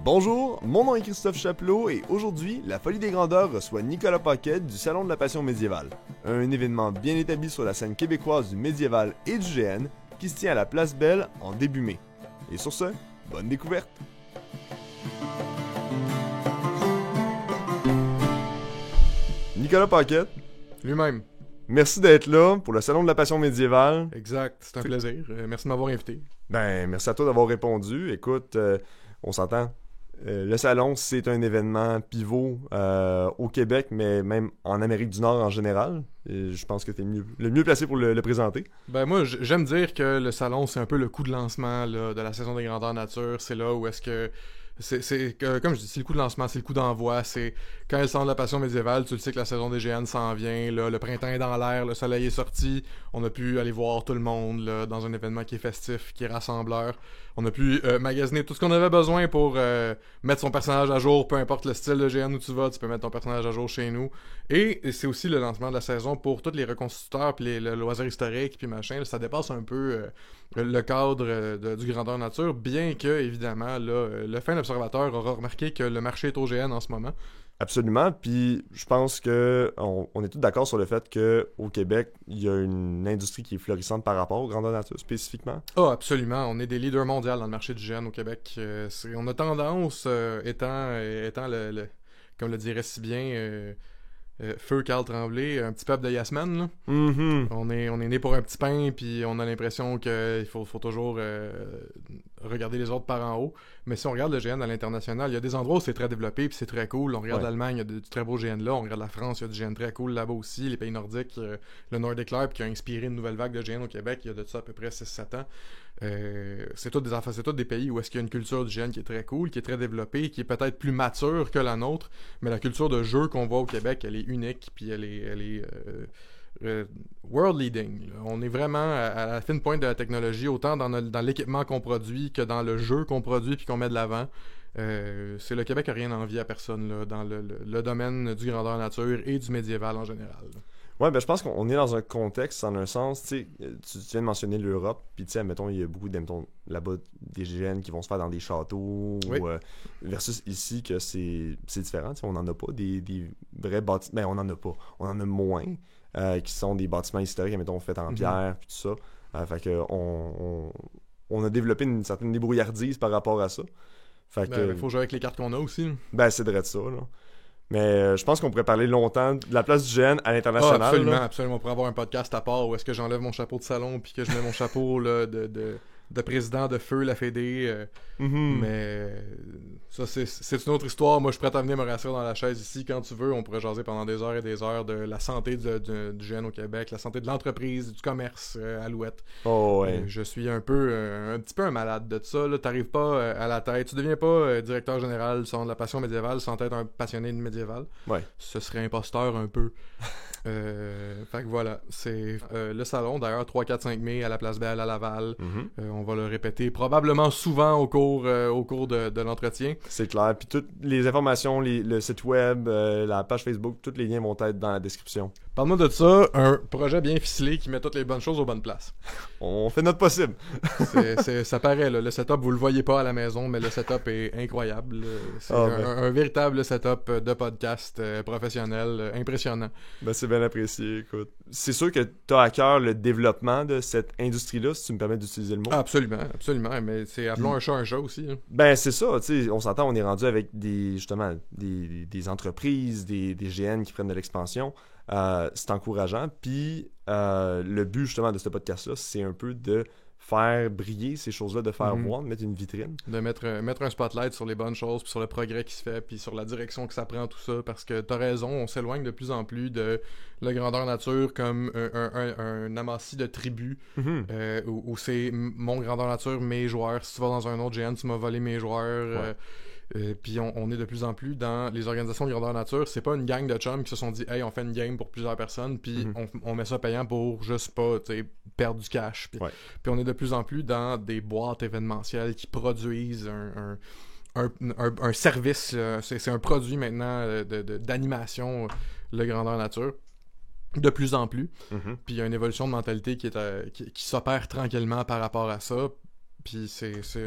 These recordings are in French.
Bonjour, mon nom est Christophe Chapelot et aujourd'hui, la Folie des Grandeurs reçoit Nicolas Paquette du Salon de la Passion médiévale, un événement bien établi sur la scène québécoise du médiéval et du GN qui se tient à la Place Belle en début mai. Et sur ce, bonne découverte! Nicolas Paquette, Lui-même. merci d'être là pour le Salon de la Passion médiévale. Exact, c'est un plaisir. Merci de m'avoir invité. Ben, merci à toi d'avoir répondu. Écoute, on s'entend. Le salon, c'est un événement pivot au Québec, mais même en Amérique du Nord en général. Et je pense que tu es le mieux placé pour le présenter. Ben moi, j'aime dire que le salon, c'est un peu le coup de lancement là, de la saison des grandeurs nature. C'est là où est-ce que... comme je dis, c'est le coup de lancement, c'est le coup d'envoi. C'est quand le salon de la passion médiévale, tu le sais que la saison des GN s'en vient. Là, le printemps est dans l'air, le soleil est sorti. On a pu aller voir tout le monde là, dans un événement qui est festif, qui est rassembleur. On a pu magasiner tout ce qu'on avait besoin pour mettre son personnage à jour, peu importe le style de GN où tu vas, tu peux mettre ton personnage à jour chez nous. Et c'est aussi le lancement de la saison pour tous les reconstituteurs, puis le loisir historique, puis machin. Là, ça dépasse un peu le cadre du grandeur nature, bien que, évidemment, là, le fin observateur aura remarqué que le marché est au GN en ce moment. Absolument, puis je pense que on est tous d'accord sur le fait que au Québec, il y a une industrie qui est florissante par rapport aux grandeur nature spécifiquement. Ah, absolument. On est des leaders mondiaux dans le marché du GN au Québec. On a tendance, étant comme le dirait si bien Feu Carl Tremblay, un petit peuple de Yasmin, là. Mm-hmm. On est né pour un petit pain, puis on a l'impression qu'il faut toujours regarder les autres par en haut. Mais si on regarde le GN à l'international, il y a des endroits où c'est très développé, puis c'est très cool. On regarde l'Allemagne, il y a du très beau GN là. On regarde la France, il y a du GN très cool là-bas aussi. Les pays nordiques, le Nordic Live qui a inspiré une nouvelle vague de GN au Québec, il y a de ça à peu près 6-7 ans. C'est tous des pays où est-ce qu'il y a une culture du GN qui est très cool, qui est très développée, qui est peut-être plus mature que la nôtre, mais la culture de jeu qu'on voit au Québec, elle est unique, puis elle est world leading. Là. On est vraiment à la fine pointe de la technologie, autant dans l'équipement qu'on produit que dans le jeu qu'on produit puis qu'on met de l'avant. C'est le Québec qui n'a rien envie à personne là, dans le domaine du grandeur nature et du médiéval en général. Là. Ouais, ben je pense qu'on est dans un contexte, en un sens, tu sais, tu viens de mentionner l'Europe, puis tu sais, mettons, il y a beaucoup, là-bas, des GN qui vont se faire dans des châteaux, oui. Versus ici, que c'est différent, tu sais, on n'en a pas des vrais bâtiments, ben on n'en a pas, on en a moins, qui sont des bâtiments historiques, mettons, faits en pierre, puis tout ça, fait que on a développé une certaine débrouillardise par rapport à ça. Fait que... faut jouer avec les cartes qu'on a aussi. Là. Ben, c'est vrai de ça, là. Mais je pense qu'on pourrait parler longtemps de la place du GN à l'international. Ah, absolument, là. Absolument. On pourrait avoir un podcast à part où est-ce que j'enlève mon chapeau de salon puis que je mets mon chapeau là, de président de Feu, la Fédé. Mais ça, c'est une autre histoire. Moi, je suis prêt à venir me rassurer dans la chaise ici. Quand tu veux, on pourrait jaser pendant des heures et des heures de la santé du GN au Québec, la santé de l'entreprise, du commerce, Alouette. Oh, ouais. Je suis un petit peu un malade de ça. T'arrives pas à la tête. Tu deviens pas directeur général du Salon de la Passion médiévale sans être un passionné de médiéval. Ouais. Ce serait imposteur un peu. Fait que voilà, c'est le salon d'ailleurs 3, 4, 5 mai à la Place Belle à Laval. On va le répéter probablement souvent au cours de l'entretien. C'est clair. Puis toutes les informations, le site web, la page Facebook, tous les liens vont être dans la description. Parle-moi de ça, un projet bien ficelé qui met toutes les bonnes choses aux bonnes places. On fait notre possible. Ça paraît, là, le setup, vous le voyez pas à la maison, mais le setup est incroyable. C'est un véritable setup de podcast professionnel impressionnant. Ben, c'est bien apprécié, écoute. C'est sûr que tu as à cœur le développement de cette industrie-là, si tu me permets d'utiliser le mot. Absolument, mais appelons un chat aussi. Hein. Ben, c'est ça, tu sais, on s'entend, on est rendu avec des entreprises, des GN qui prennent de l'expansion. C'est encourageant. Puis le but justement de ce podcast-là, c'est un peu de faire briller ces choses-là, de faire voir, de mettre une vitrine. De mettre un spotlight sur les bonnes choses, puis sur le progrès qui se fait, puis sur la direction que ça prend, tout ça. Parce que t'as raison, on s'éloigne de plus en plus de la grandeur nature comme un amassis de tribus, où c'est mon grandeur nature, mes joueurs. Si tu vas dans un autre GN, tu m'as volé mes joueurs. Puis on est de plus en plus dans les organisations de grandeur nature. C'est pas une gang de chums qui se sont dit hey, on fait une game pour plusieurs personnes, puis on met ça payant pour juste pas perdre du cash. Puis on est de plus en plus dans des boîtes événementielles qui produisent un service. C'est un produit maintenant d'animation, le grandeur nature. De plus en plus. Puis il y a une évolution de mentalité qui s'opère tranquillement par rapport à ça. Puis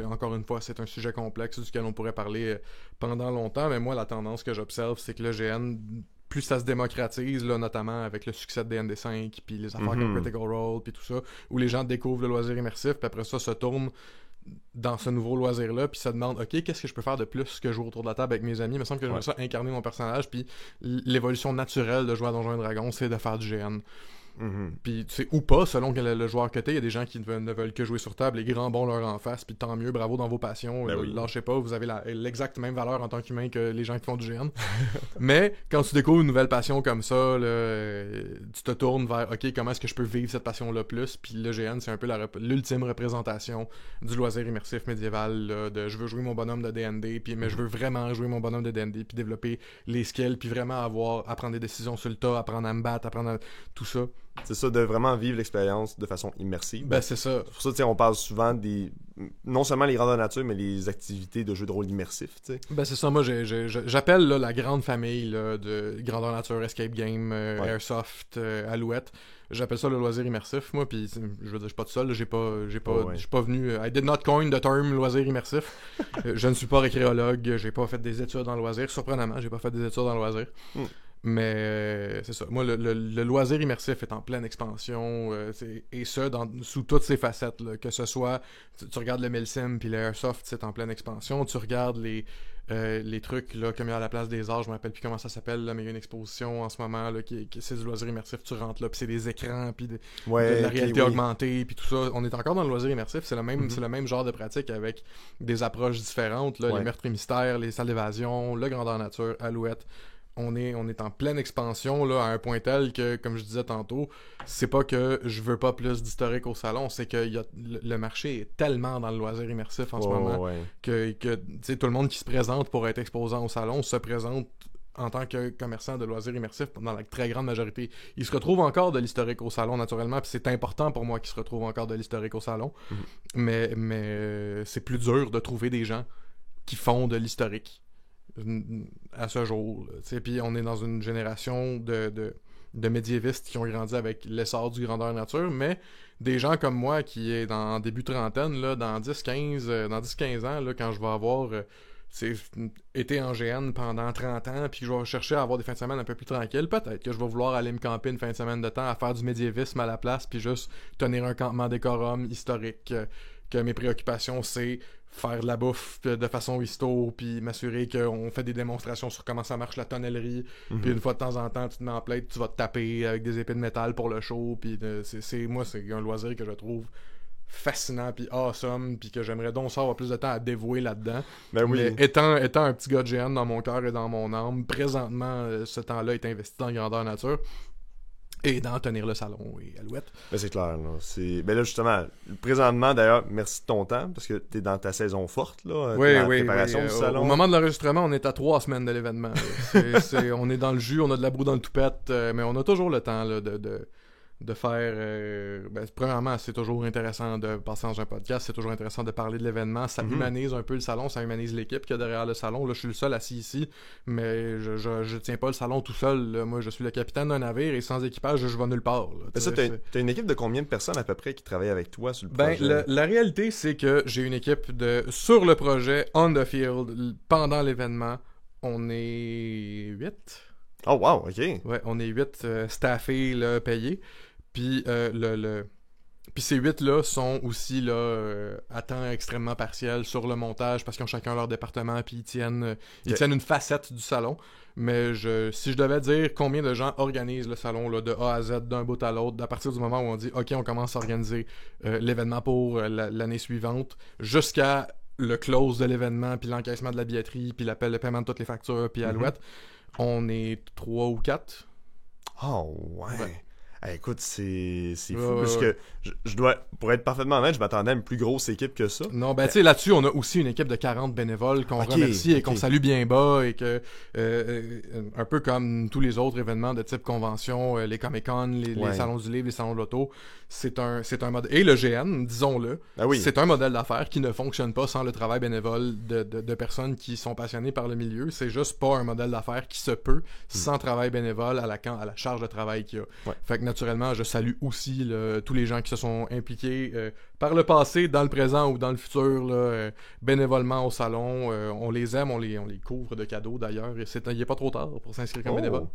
encore une fois, c'est un sujet complexe duquel on pourrait parler pendant longtemps, mais moi, la tendance que j'observe, c'est que le GN, plus ça se démocratise, là, notamment avec le succès de DnD5, puis les affaires comme Critical Role, puis tout ça, où les gens découvrent le loisir immersif, puis après ça se tournent dans ce nouveau loisir-là, puis se demandent, ok, qu'est-ce que je peux faire de plus que jouer autour de la table avec mes amis? Il me semble que j'aimerais ça incarner mon personnage, puis l'évolution naturelle de jouer à Donjons et Dragons, c'est de faire du GN. Puis tu sais, ou pas, selon le joueur que t'es, il y a des gens qui ne veulent que jouer sur table, les grands bons leur en face, puis tant mieux, bravo dans vos passions, lâchez pas, vous avez l'exacte même valeur en tant qu'humain que les gens qui font du GN. Mais quand tu découvres une nouvelle passion comme ça, là, tu te tournes vers, ok, comment est-ce que je peux vivre cette passion-là plus? Puis le GN, c'est un peu l'ultime représentation du loisir immersif médiéval, là, de je veux jouer mon bonhomme de D&D, mais je veux vraiment jouer mon bonhomme de D&D, puis développer les skills, puis vraiment apprendre des décisions sur le tas, apprendre à me battre, tout ça. C'est ça, de vraiment vivre l'expérience de façon immersive. Ben, c'est ça. Pour ça, tu sais, on parle souvent non seulement les grandeurs nature, mais les activités de jeux de rôle immersifs, tu sais. Ben, c'est ça. Moi, j'appelle là, la grande famille là, de grandeur nature, escape game, airsoft, alouette. J'appelle ça le loisir immersif, moi, puis je veux dire, je suis pas tout seul, là, je suis pas venu... I did not coin the term loisir immersif. Je ne suis pas récréologue, j'ai pas fait des études en loisir. Surprenamment, j'ai pas fait des études en loisir. Mais c'est ça. Moi, le loisir immersif est en pleine expansion, et ça, sous toutes ses facettes, là, que ce soit, tu regardes le Milsim puis l'Airsoft, c'est en pleine expansion. Tu regardes les trucs, là, comme il y a à la place des arts, je me rappelle plus comment ça s'appelle, là, mais il y a une exposition en ce moment, là, qui c'est du loisir immersif. Tu rentres là, puis c'est des écrans, puis de la réalité augmentée, puis tout ça. On est encore dans le loisir immersif. C'est le même genre de pratique avec des approches différentes, là, les meurtres et mystères, les salles d'évasion, le grandeur nature, Alouette. On est en pleine expansion là, à un point tel que, comme je disais tantôt, c'est pas que je veux pas plus d'historique au salon, c'est que le marché est tellement dans le loisir immersif en ce moment que tout le monde qui se présente pour être exposant au salon se présente en tant que commerçant de loisirs immersifs dans la très grande majorité. Il se retrouve encore de l'historique au salon, naturellement, puis c'est important pour moi qu'il se retrouve encore de l'historique au salon, mais c'est plus dur de trouver des gens qui font de l'historique à ce jour. Puis on est dans une génération de médiévistes qui ont grandi avec l'essor du grandeur nature, mais des gens comme moi qui est en début trentaine, là, dans 10-15 ans, là, quand je vais avoir été en GN pendant 30 ans, puis que je vais chercher à avoir des fins de semaine un peu plus tranquilles, peut-être que je vais vouloir aller me camper une fin de semaine de temps à faire du médiévisme à la place, puis juste tenir un campement décorum historique, que mes préoccupations, c'est faire de la bouffe de façon histo, puis m'assurer qu'on fait des démonstrations sur comment ça marche la tonnellerie, puis une fois de temps en temps, tu te mets en plate, tu vas te taper avec des épées de métal pour le show, puis moi, c'est un loisir que je trouve fascinant, puis awesome, puis que j'aimerais donc ça avoir plus de temps à dévouer là-dedans. Ben oui. Mais étant un petit gars de GN dans mon cœur et dans mon âme, présentement, ce temps-là est investi dans grandeur nature. Et d'en tenir le salon et Alouette. Ben c'est clair, là. Ben là, justement, présentement, d'ailleurs, merci de ton temps, parce que t'es dans ta saison forte, là. Oui. Préparation du salon. Au moment de l'enregistrement, on est à 3 semaines de l'événement. On est dans le jus, on a de la boue dans le toupette, mais on a toujours le temps là, de faire... premièrement, c'est toujours intéressant de passer dans un podcast, c'est toujours intéressant de parler de l'événement, ça humanise un peu le salon, ça humanise l'équipe qu'il y a derrière le salon. Là, je suis le seul assis ici, mais je tiens pas le salon tout seul, là. Moi, je suis le capitaine d'un navire et sans équipage, je vais nulle part. Mais ça, t'as une équipe de combien de personnes à peu près qui travaillent avec toi sur le projet? La réalité, c'est que j'ai une équipe sur le projet, on the field, pendant l'événement, on est 8. Oh wow, ok. Ouais, on est 8 staffés, là, payés. Puis puis ces 8-là sont aussi là à temps extrêmement partiel sur le montage parce qu'ils ont chacun leur département puis ils tiennent une facette du salon. Mais si je devais dire combien de gens organisent le salon là, de A à Z, d'un bout à l'autre, à partir du moment où on dit « Ok, on commence à organiser l'événement pour l'année suivante », jusqu'à le close de l'événement, puis l'encaissement de la billetterie, puis le paiement de toutes les factures, puis Alouette, on est 3 ou 4. Oh, ouais. Hey, écoute, c'est fou, parce que je dois, pour être parfaitement honnête, je m'attendais à une plus grosse équipe que ça. Non, tu sais, là-dessus, on a aussi une équipe de 40 bénévoles qu'on remercie et qu'on salue bien bas, et que, un peu comme tous les autres événements de type convention, les Comic-Con, les salons du livre, les salons de l'auto, c'est un modèle, et le GN, disons-le, c'est un modèle d'affaires qui ne fonctionne pas sans le travail bénévole de personnes qui sont passionnées par le milieu. C'est juste pas un modèle d'affaires qui se peut sans travail bénévole à la charge de travail qu'il y a. Fait que naturellement, je salue aussi tous les gens qui se sont impliqués par le passé, dans le présent ou dans le futur, là, bénévolement au salon. On les aime, on les couvre de cadeaux d'ailleurs. Il n'est pas trop tard pour s'inscrire comme bénévole.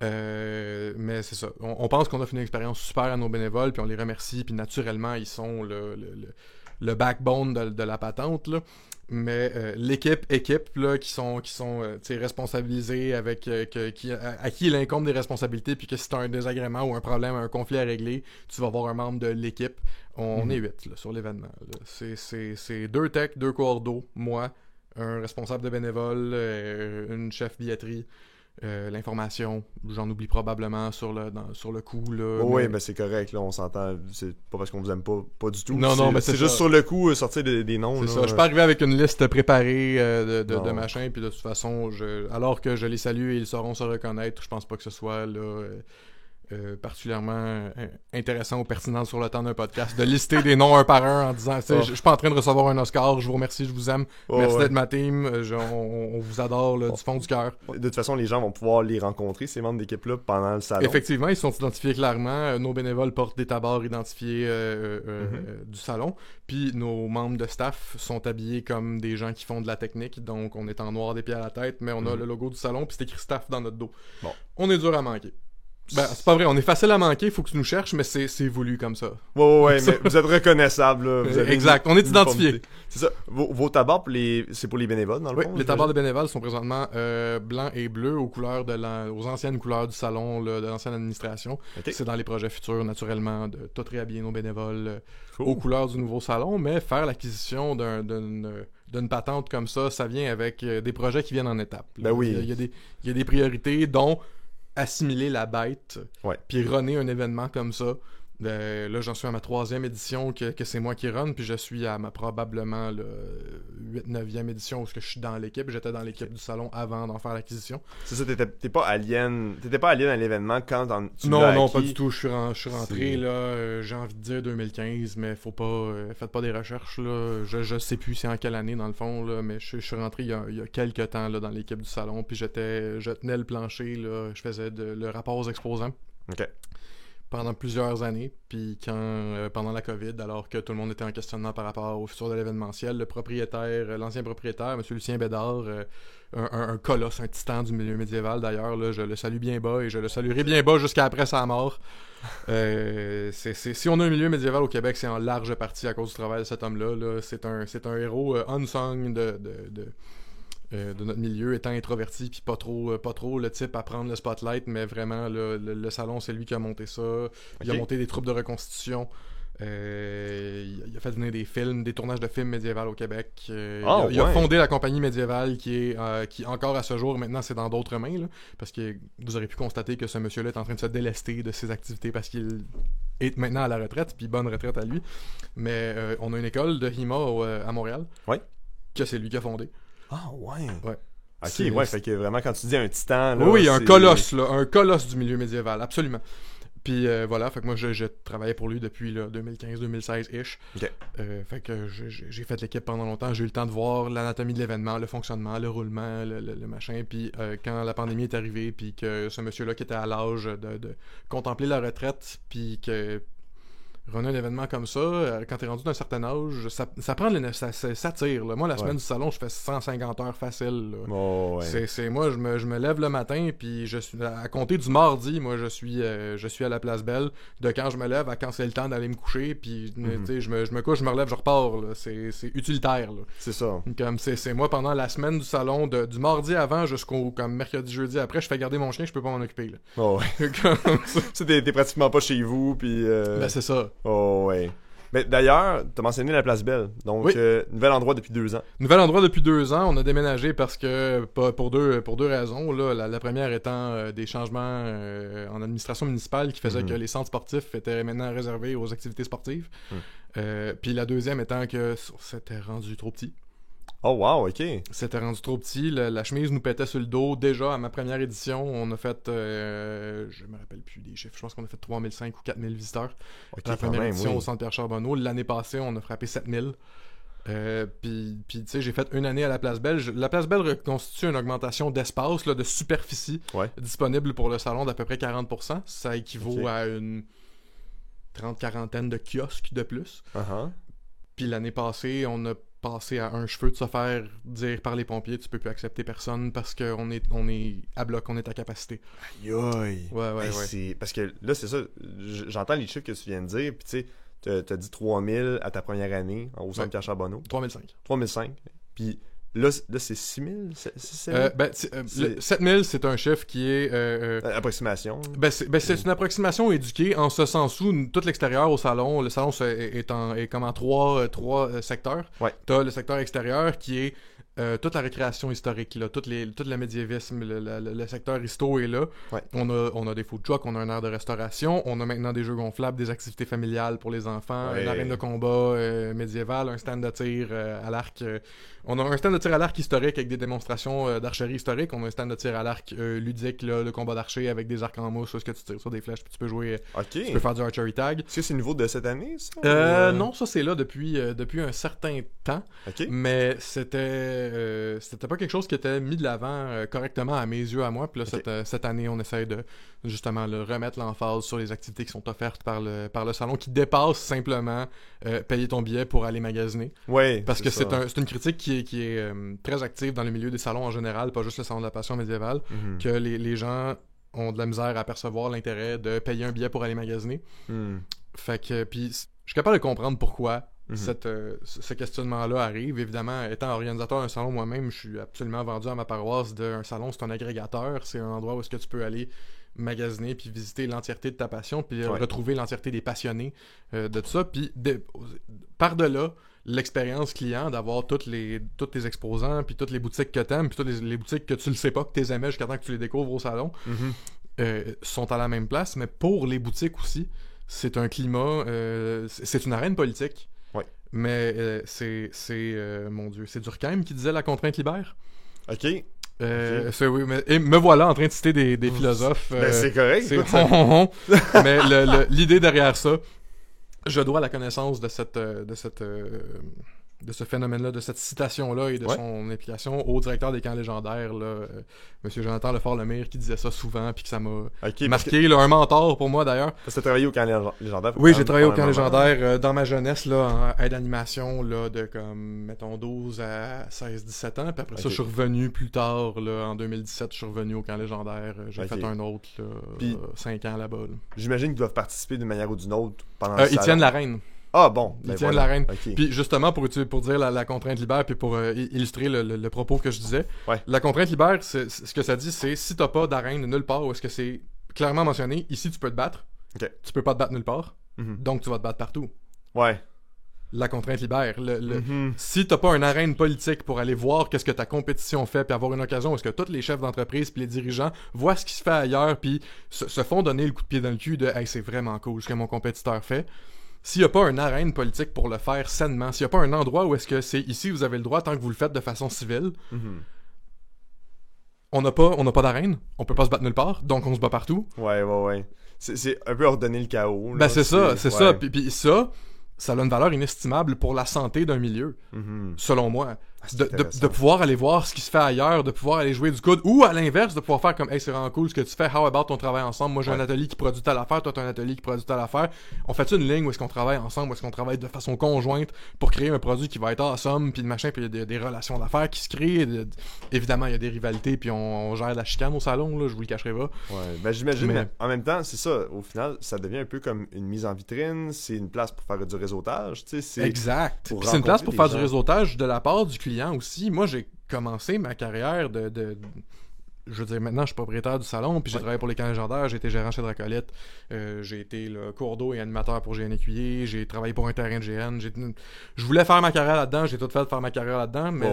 Mais c'est ça. On pense qu'on a fait une expérience super à nos bénévoles, puis on les remercie, puis naturellement, ils sont le backbone de la patente, là. Mais l'équipe là, qui sont responsabilisés avec à qui il incombe des responsabilités, puis que si tu as un désagrément ou un problème, un conflit à régler, tu vas voir un membre de l'équipe. On est 8 là, sur l'événement. Là. C'est 2 techs, 2 coordos, moi, un responsable de bénévole, une chef billetterie. L'information, j'en oublie probablement sur le coup. Là, oui, mais c'est correct, là, on s'entend. C'est pas parce qu'on vous aime pas du tout. Non, mais c'est juste sur le coup, sortir des noms. C'est ça, je suis pas arrivé avec une liste préparée de machins, puis de toute façon, alors que je les salue et ils sauront se reconnaître, je pense pas que ce soit là, particulièrement intéressant ou pertinent sur le temps d'un podcast, de lister des noms un par un en disant je suis pas en train de recevoir un Oscar, je vous remercie, je vous aime, merci d'être ma team, on vous adore là, du fond du cœur. De toute façon, les gens vont pouvoir les rencontrer, ces membres d'équipe-là, pendant le salon. Effectivement, ils sont identifiés clairement. Nos bénévoles portent des tabards identifiés du salon, puis nos membres de staff sont habillés comme des gens qui font de la technique, donc on est en noir des pieds à la tête, mais on a le logo du salon, puis c'est écrit staff dans notre dos. Bon. On est dur à manquer. Ben, c'est pas vrai, on est facile à manquer, faut que tu nous cherches, mais c'est voulu comme ça. Ouais, mais vous êtes reconnaissable, là. Vous avez exact, on est identifié. C'est ça. Vos tabards, c'est pour les bénévoles, dans le fond? Oui, les tabards de bénévoles sont présentement blancs et bleus aux couleurs aux anciennes couleurs du salon, là, de l'ancienne administration. Okay. C'est dans les projets futurs, naturellement, de tout réhabiller nos bénévoles aux couleurs du nouveau salon, mais faire l'acquisition d'une patente comme ça vient avec des projets qui viennent en étapes. Ben oui. Il y a des priorités, dont assimiler la bête, puis runner un événement comme ça. Là, j'en suis à ma 3e édition que c'est moi qui run, puis je suis à probablement 8-9e édition où je suis dans l'équipe. J'étais dans l'équipe du salon avant d'en faire l'acquisition. C'est ça, t'étais pas alien à l'événement quand tu l'as acquis? Non, pas du tout. Je suis rentré, là, j'ai envie de dire 2015, mais faut pas... faites pas des recherches, là. Je sais plus c'est en quelle année, dans le fond, là, mais je suis rentré il y a quelques temps là, dans l'équipe du salon, puis je tenais le plancher, là, je faisais le rapport aux exposants. OK. Pendant plusieurs années, puis pendant la COVID, alors que tout le monde était en questionnement par rapport au futur de l'événementiel, l'ancien propriétaire, M. Lucien Bédard, un colosse, un titan du milieu médiéval d'ailleurs, là, je le salue bien bas et je le saluerai bien bas jusqu'à après sa mort. Si on a un milieu médiéval au Québec, c'est en large partie à cause du travail de cet homme-là. Là. C'est un héros unsung de notre milieu, étant introverti puis pas trop le type à prendre le spotlight, mais vraiment le salon, c'est lui qui a monté ça. Il a monté des troupes de reconstitution, il a fait venir des films, des tournages de films médiévals au Québec. Il a fondé la compagnie médiévale qui encore à ce jour, maintenant c'est dans d'autres mains, là, parce que vous aurez pu constater que ce monsieur-là est en train de se délester de ses activités parce qu'il est maintenant à la retraite, puis bonne retraite à lui. Mais on a une école de HIMA à Montréal, que c'est lui qui a fondé. Ah ouais. Ok, fait que vraiment quand tu dis un titan là, oui, un colosse du milieu médiéval, absolument. Puis voilà, fait que moi je travaillais pour lui depuis 2015-2016-ish. Okay. Fait que j'ai fait l'équipe pendant longtemps, j'ai eu le temps de voir l'anatomie de l'événement, le fonctionnement, le roulement, le machin. Puis quand la pandémie est arrivée, puis que ce monsieur-là qui était à l'âge de contempler la retraite, puis que runner un événement comme ça, quand t'es rendu d'un certain âge, ça prend ça tire. Là. Moi, la semaine du salon, je fais 150 heures facile. Là. Oh, moi, je me lève le matin, puis je suis à compter du mardi, moi, je suis à la Place Belle, de quand je me lève à quand c'est le temps d'aller me coucher, puis je me couche, je me relève, je repars. Là. C'est utilitaire. Là. C'est ça. Comme c'est moi, pendant la semaine du salon, du mardi avant jusqu'au comme mercredi, jeudi après, je fais garder mon chien, je peux pas m'en occuper. Là. Oh, ouais. T'es pratiquement pas chez vous, puis... Ben, c'est ça. Oh ouais. Mais d'ailleurs, t'as mentionné la Place Belle. Donc, nouvel endroit depuis 2 ans. Nouvel endroit depuis 2 ans. On a déménagé parce que, pour deux raisons. Là, la première étant des changements en administration municipale qui faisaient que les centres sportifs étaient maintenant réservés aux activités sportives. Puis la deuxième étant que c'était rendu trop petit. Oh wow, ok. C'était rendu trop petit, la chemise nous pétait sur le dos. Déjà, à ma première édition, on a fait, je me rappelle plus des chiffres, je pense qu'on a fait 3005 ou 4000 visiteurs. La première édition au Centre Pierre Charbonneau. L'année passée, on a frappé 7000. Puis tu sais, j'ai fait une année à la Place Belge. La Place Belge constitue une augmentation d'espace, là, de superficie disponible pour le salon d'à peu près 40%. Ça équivaut à une 30-40aine de kiosques de plus. Puis l'année passée, on a passé à un cheveu de se faire dire par les pompiers, tu peux plus accepter personne parce qu'on est à bloc, on est à capacité. Aïe aïe! Ouais. Parce que là, c'est ça, j'entends les chiffres que tu viens de dire, puis tu sais, t'as dit 3000 à ta première année au centre Pierre Charbonneau. 3005. Puis là c'est 6000? C'est 7000, c'est un chiffre qui est... approximation. C'est une approximation éduquée en ce sens où tout l'extérieur au salon, le salon est comme en trois secteurs. T'as le secteur extérieur qui est toute la récréation historique, là, tout le médiévisme, le secteur histo est là. On a des food trucks, on a un aire de restauration, on a maintenant des jeux gonflables, des activités familiales pour les enfants, une arène de combat médiévale, un stand de tir à l'arc. On a un stand de tir à l'arc historique avec des démonstrations d'archerie historique. On a un stand de tir à l'arc ludique, là, le combat d'archer avec des arcs en mousse, où est-ce que tu tires sur des flèches, puis tu peux jouer, tu peux faire du archery tag. Est-ce que c'est nouveau de cette année, ça? Non, ça c'est là depuis un certain temps. Mais c'était pas quelque chose qui était mis de l'avant correctement à mes yeux à moi. Puis là, cette année, on essaie de justement remettre l'emphase sur les activités qui sont offertes par le salon, qui dépassent simplement payer ton billet pour aller magasiner. Parce que c'est une critique qui est très active dans le milieu des salons en général, pas juste le salon de la passion médiévale, que les gens ont de la misère à percevoir l'intérêt de payer un billet pour aller magasiner. Fait que, puis je suis capable de comprendre pourquoi ce questionnement-là arrive. Évidemment, étant organisateur d'un salon moi-même, je suis absolument vendu à ma paroisse d'un salon. C'est un agrégateur, c'est un endroit où est-ce que tu peux aller magasiner puis visiter l'entièreté de ta passion puis retrouver l'entièreté des passionnés de tout ça. Puis par-delà l'expérience client, d'avoir tous tes exposants puis toutes les boutiques que t'aimes puis toutes les boutiques que tu le sais pas que t'es aimais jusqu'à temps que tu les découvres au salon sont à la même place. Mais pour les boutiques aussi, c'est un climat, c'est une arène politique. Mais mon Dieu, c'est Durkheim qui disait la contrainte libère. Oui, et me voilà en train de citer des philosophes. C'est correct. Mais l'idée derrière ça, je dois la connaissance de ce phénomène-là, de cette citation-là et de son implication au directeur des camps légendaires, Monsieur Jonathan Lefort-Lemire, qui disait ça souvent, puis que ça m'a marqué, un mentor pour moi d'ailleurs. Parce que tu as travaillé au camp légendaire. Oui, j'ai travaillé au camp légendaire dans ma jeunesse, là, en aide d'animation, là, de comme, mettons, 12 à 16-17 ans, puis après ça, je suis revenu plus tard, là, en 2017, je suis revenu au camp légendaire, j'ai fait un autre, là, puis, 5 ans là-bas. Là. J'imagine qu'ils doivent participer d'une manière ou d'une autre pendant le Ils tiennent la reine. Ah bon, il tient la reine. Puis justement, pour dire la contrainte libère, puis pour illustrer le propos que je disais, la contrainte libère, ce que ça dit, c'est si t'as pas d'arène nulle part, ou est-ce que c'est clairement mentionné, ici tu peux te battre, tu peux pas te battre nulle part, donc tu vas te battre partout. La contrainte libère. Si t'as pas une arène politique pour aller voir qu'est-ce que ta compétition fait, puis avoir une occasion où est-ce que tous les chefs d'entreprise puis les dirigeants voient ce qui se fait ailleurs, puis se font donner le coup de pied dans le cul de « Hey, c'est vraiment cool ce que mon compétiteur fait », s'il n'y a pas une arène politique pour le faire sainement, s'il n'y a pas un endroit où est-ce que c'est ici, vous avez le droit tant que vous le faites de façon civile, on n'a pas d'arène, on peut pas se battre nulle part, donc on se bat partout. C'est un peu ordonner le chaos. Là, c'est ça. Puis ça a une valeur inestimable pour la santé d'un milieu, selon moi. De pouvoir aller voir ce qui se fait ailleurs, de pouvoir aller jouer du coude, ou à l'inverse, de pouvoir faire comme « Hey, c'est vraiment cool ce que tu fais, how about on travaille ensemble, moi j'ai un atelier qui produit telle affaire, toi t'as un atelier qui produit telle affaire, on fait une ligne où est-ce qu'on travaille ensemble, où est-ce qu'on travaille de façon conjointe pour créer un produit qui va être awesome, puis machin, puis il y a des relations d'affaires qui se créent, évidemment il y a des rivalités, puis on gère la chicane au salon, là, je vous le cacherai pas. J'imagine, mais en même temps, c'est ça, au final, ça devient un peu comme une mise en vitrine, c'est une place pour faire du réseautage, tu sais, exact. C'est une place pour faire du réseautage de la part du client aussi. Moi, j'ai commencé ma carrière je veux dire, maintenant, je suis propriétaire du salon, puis j'ai travaillé pour les camps légendaires, j'ai été gérant chez Dracolite, j'ai été cours d'eau et animateur pour GN Écuyer, j'ai travaillé pour un terrain de GN, je voulais faire ma carrière là-dedans, j'ai tout fait de faire ma carrière là-dedans, mais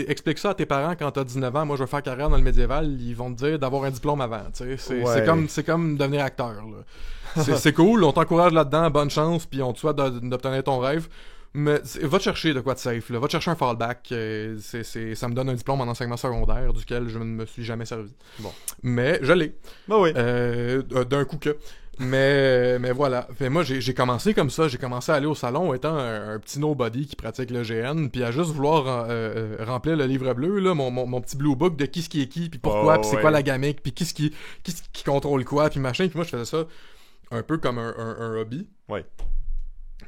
explique ça à tes parents quand t'as 19 ans, moi je veux faire carrière dans le médiéval, ils vont te dire d'avoir un diplôme avant, tu sais, c'est comme devenir acteur, là. C'est cool, on t'encourage là-dedans, bonne chance, puis on te souhaite d'obtenir ton rêve. Mais va te chercher de quoi de safe, là. Va te chercher un fallback. Ça me donne un diplôme en enseignement secondaire duquel je ne me suis jamais servi. Mais je l'ai. D'un coup que. Mais voilà. Fait, moi, j'ai commencé comme ça. J'ai commencé à aller au salon étant un petit nobody qui pratique le GN, puis à juste vouloir remplir le livre bleu, là, mon petit blue book de qui ce qui est qui, puis pourquoi, puis c'est quoi la gamique, puis qui contrôle quoi, puis machin. Puis moi, je faisais ça un peu comme un hobby. Ouais.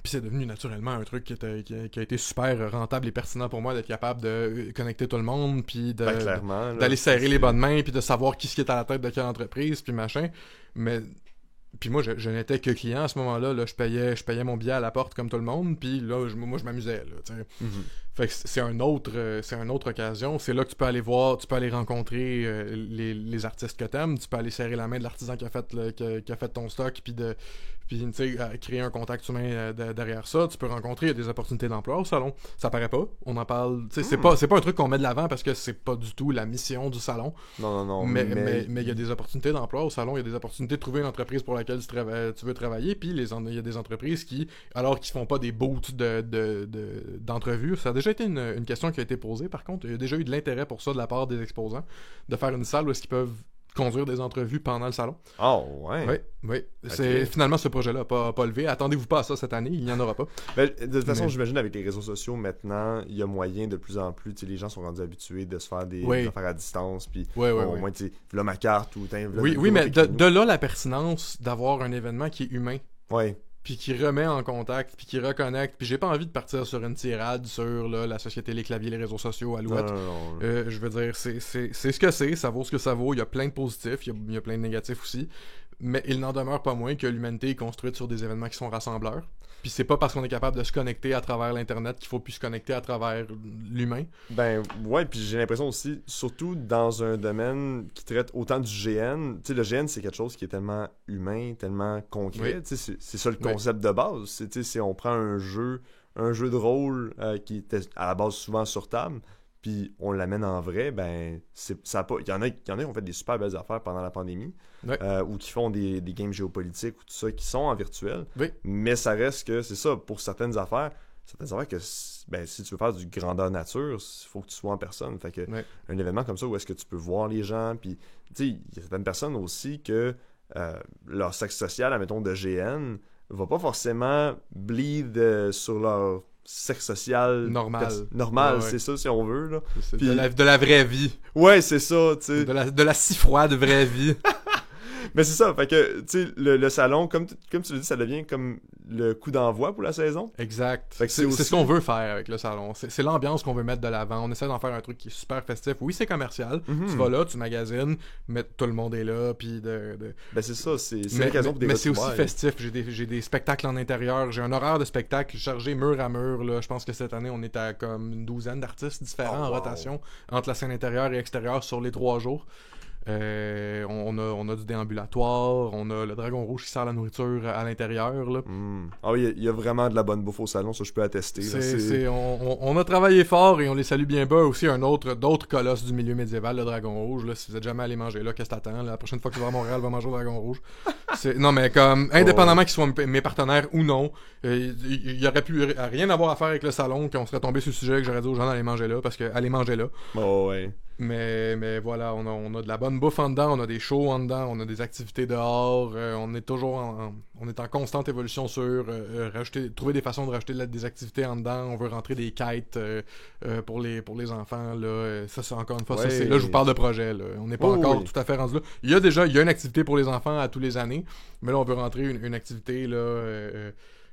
Puis c'est devenu naturellement un truc qui a été super rentable et pertinent pour moi d'être capable de connecter tout le monde, puis d'aller serrer les bonnes mains, puis de savoir qui est à la tête de quelle entreprise, puis machin. Mais puis moi, je n'étais que client à ce moment-là. Là, je payais mon billet à la porte comme tout le monde, puis là, moi, je m'amusais. Là, Mm-hmm. Fait que c'est une autre occasion. C'est là que tu peux aller voir, tu peux aller rencontrer les artistes que t'aimes, tu peux aller serrer la main de l'artisan qui a fait ton stock, puis tu sais, créer un contact humain derrière ça. Tu peux rencontrer des opportunités d'emploi au salon. Ça paraît pas. On en parle. Tu sais, c'est pas un truc qu'on met de l'avant parce que c'est pas du tout la mission du salon. Non. Mais il y a des opportunités d'emploi au salon. Il y a des opportunités de trouver une entreprise pour laquelle tu veux travailler. Puis il y a des entreprises qui, alors qu'ils font pas des boots d'entrevues, ça a déjà été une question qui a été posée. Par contre, il y a déjà eu de l'intérêt pour ça de la part des exposants, de faire une salle où est-ce qu'ils peuvent conduire des entrevues pendant le salon. Oh, ouais. Oui. Okay. C'est finalement ce projet-là n'a pas levé. Attendez-vous pas à ça cette année, il n'y en aura pas. Ben, de toute façon, j'imagine avec les réseaux sociaux maintenant, il y a moyen de plus en plus, les gens sont rendus habitués de se faire des affaires à distance, puis au moins, tu sais, là ma carte ou oui, mais de là la pertinence d'avoir un événement qui est humain. Ouais. Puis qui remet en contact, puis qui reconnecte. Puis j'ai pas envie de partir sur une tirade sur là, la société, les claviers, les réseaux sociaux, Alouette. Non. Je veux dire, c'est ce que c'est, ça vaut ce que ça vaut. Il y a plein de positifs, il y a plein de négatifs aussi. Mais il n'en demeure pas moins que l'humanité est construite sur des événements qui sont rassembleurs. Puis c'est pas parce qu'on est capable de se connecter à travers l'Internet qu'il faut plus se connecter à travers l'humain. Ben ouais, puis j'ai l'impression aussi, surtout dans un domaine qui traite autant du GN, tu sais, le GN c'est quelque chose qui est tellement humain, tellement concret, tu sais, c'est ça le concept de base. Tu sais, on prend un jeu de rôle qui était à la base souvent sur table, puis on l'amène en vrai, ben ça a pas. Il y en a qui ont fait des super belles affaires pendant la pandémie, ou qui font des games géopolitiques ou tout ça, qui sont en virtuel. Oui. Mais ça reste que c'est ça, pour certaines affaires que ben, si tu veux faire du grandeur nature, il faut que tu sois en personne. Fait que un événement comme ça où est-ce que tu peux voir les gens, puis tu sais, il y a certaines personnes aussi que leur sexe social, admettons de GN, va pas forcément bleed sur leur sexe social normal, c'est ça si on veut là. Puis, de la vraie vie. Ouais, c'est ça, tu sais. De la si froide vraie vie. Mais c'est ça, fait que, tu sais, le salon, comme tu l'as dit, ça devient comme le coup d'envoi pour la saison. Exact. C'est ce qu'on veut faire avec le salon. C'est l'ambiance qu'on veut mettre de l'avant. On essaie d'en faire un truc qui est super festif. Oui, c'est commercial. Tu vas là, tu magasines, mais tout le monde est là, puis Ben c'est ça, c'est l'occasion pour des mais c'est aussi festif. J'ai des spectacles en intérieur. J'ai un horaire de spectacle chargé mur à mur, là. Je pense que cette année, on est à comme une douzaine d'artistes différents en rotation entre la scène intérieure et extérieure sur les 3 jours. On a du déambulatoire, on a le dragon rouge qui sert la nourriture à l'intérieur. Là. Ah oui, il y a vraiment de la bonne bouffe au salon, ça je peux attester. On a travaillé fort et on les salue bien bas. Aussi d'autres colosses du milieu médiéval, le dragon rouge. Là, si vous êtes jamais allé manger là, qu'est-ce que t'attends? La prochaine fois que tu vas à Montréal, va manger au dragon rouge. Non mais comme, indépendamment qu'ils soient mes partenaires ou non, il y aurait plus rien à voir à faire avec le salon, qu'on serait tombé sur le sujet, que j'aurais dit aux gens d'aller manger là, parce que aller manger là. Ouais. Mais voilà, on a de la bonne bouffe en dedans, on a des shows en dedans, on a des activités dehors, on est toujours on est en constante évolution sur trouver des façons de rajouter des activités en dedans. On veut rentrer des quêtes pour les enfants là. Ça c'est encore une fois, là je vous parle de projet là. On n'est pas encore tout à fait rendu là. Il y a une activité pour les enfants à tous les années, mais là on veut rentrer une activité là.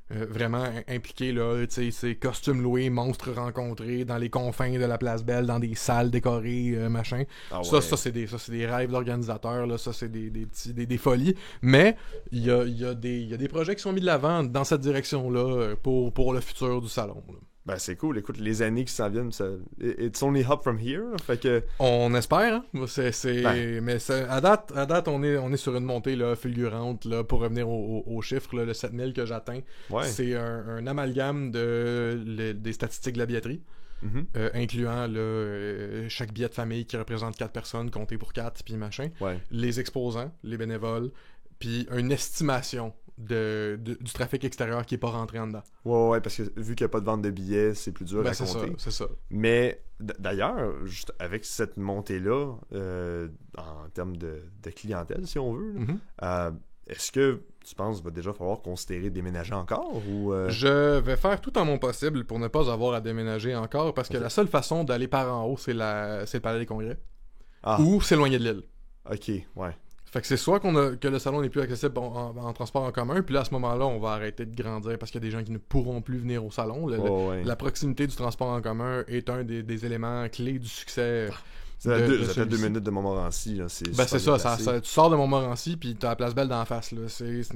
Vraiment impliqué là, tu sais, c'est costumes loués, monstres rencontrés dans les confins de la Place Belle, dans des salles décorées, machin. Ça c'est des rêves d'organisateurs là, ça c'est des folies. Mais il y a des projets qui sont mis de l'avant dans cette direction là pour le futur du salon. Là. Ben c'est cool, écoute, les années qui s'en viennent, it's only up from here, là, fait que... On espère, hein? Mais à date, on est sur une montée là, fulgurante, là, pour revenir aux chiffres, là, le 7000 que j'atteins. C'est un amalgame des statistiques de la billetterie, incluant chaque billet de famille qui représente 4 personnes, compté pour 4, puis machin, les exposants, les bénévoles, puis une estimation du trafic extérieur qui est pas rentré en dedans. Ouais, parce que vu qu'il n'y a pas de vente de billets, c'est plus dur à compter. C'est ça. Mais d'ailleurs, juste avec cette montée-là, en termes de clientèle, si on veut, est-ce que tu penses va déjà falloir considérer déménager encore ou Je vais faire tout en mon possible pour ne pas avoir à déménager encore, parce que Ok. la seule façon d'aller par en haut, c'est le Palais des Congrès. Ah, Ou s'éloigner de l'île. ok, ouais. Fait que c'est soit que le salon n'est plus accessible en transport en commun, puis là, à ce moment-là, on va arrêter de grandir parce qu'il y a des gens qui ne pourront plus venir au salon. Oh, ouais. La proximité du transport en commun est un des éléments clés du succès. Ça fait de deux, ça fait celui-ci. 2 minutes de Montmorency, là. C'est Ben c'est super ça, bien placé. tu sors de Montmorency puis t'as la place Belle d'en face là. C'est ça.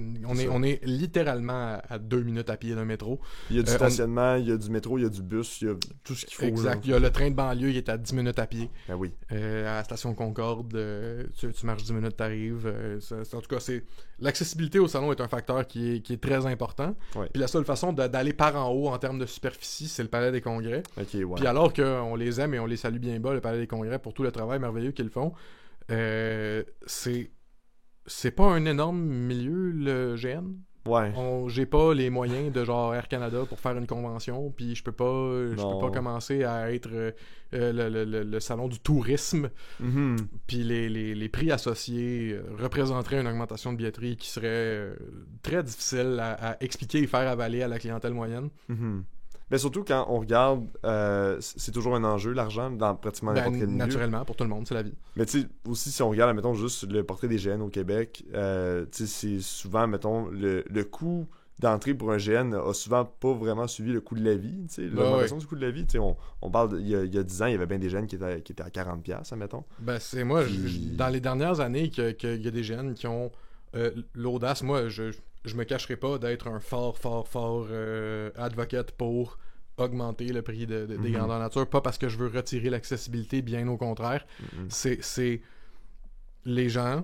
On est littéralement à 2 minutes à pied d'un métro. Il y a du on- stationnement, il y a du métro, il y a du bus, il y a tout ce qu'il faut. Exact. Là. Il y a le train de banlieue, il est à 10 minutes à pied. Ben oui. À la station Concorde, tu marches 10 minutes, t'arrives. En tout cas, l'accessibilité au salon est un facteur qui est très important. Ouais. Puis la seule façon d'aller par en haut en termes de superficie, c'est le Palais des Congrès. Ok, ouais. Puis alors qu'on les aime et on les salue bien bas, le Palais des Congrès, pour tout le travail merveilleux qu'ils font, c'est pas un énorme milieu, le GN. Ouais. J'ai pas les moyens de genre Air Canada pour faire une convention, puis je peux pas Non. commencer à être le salon du tourisme, Mhm. puis les prix associés représenteraient une augmentation de billetterie qui serait très difficile à expliquer et faire avaler à la clientèle moyenne. Mhm. Mais surtout quand on regarde, c'est toujours un enjeu, l'argent, dans pratiquement n'importe quel milieu. Naturellement, pour tout le monde, c'est la vie. Mais tu sais, aussi, si on regarde, mettons, juste le portrait des GN au Québec, tu sais, c'est souvent, mettons, le coût d'entrée pour un GN a souvent pas vraiment suivi le coût de la vie, tu sais, l'augmentation du coût de la vie. Tu sais, on parle, il y a 10 ans, il y avait bien des GN qui étaient à 40$, admettons. Ben, c'est moi, Puis- dans les dernières années, qu'il y a des jeunes qui ont l'audace. Moi, je me cacherai pas d'être un fort advocate pour augmenter le prix des Mhm. grandeurs nature. Pas parce que je veux retirer l'accessibilité, bien au contraire. Mhm. C'est les gens.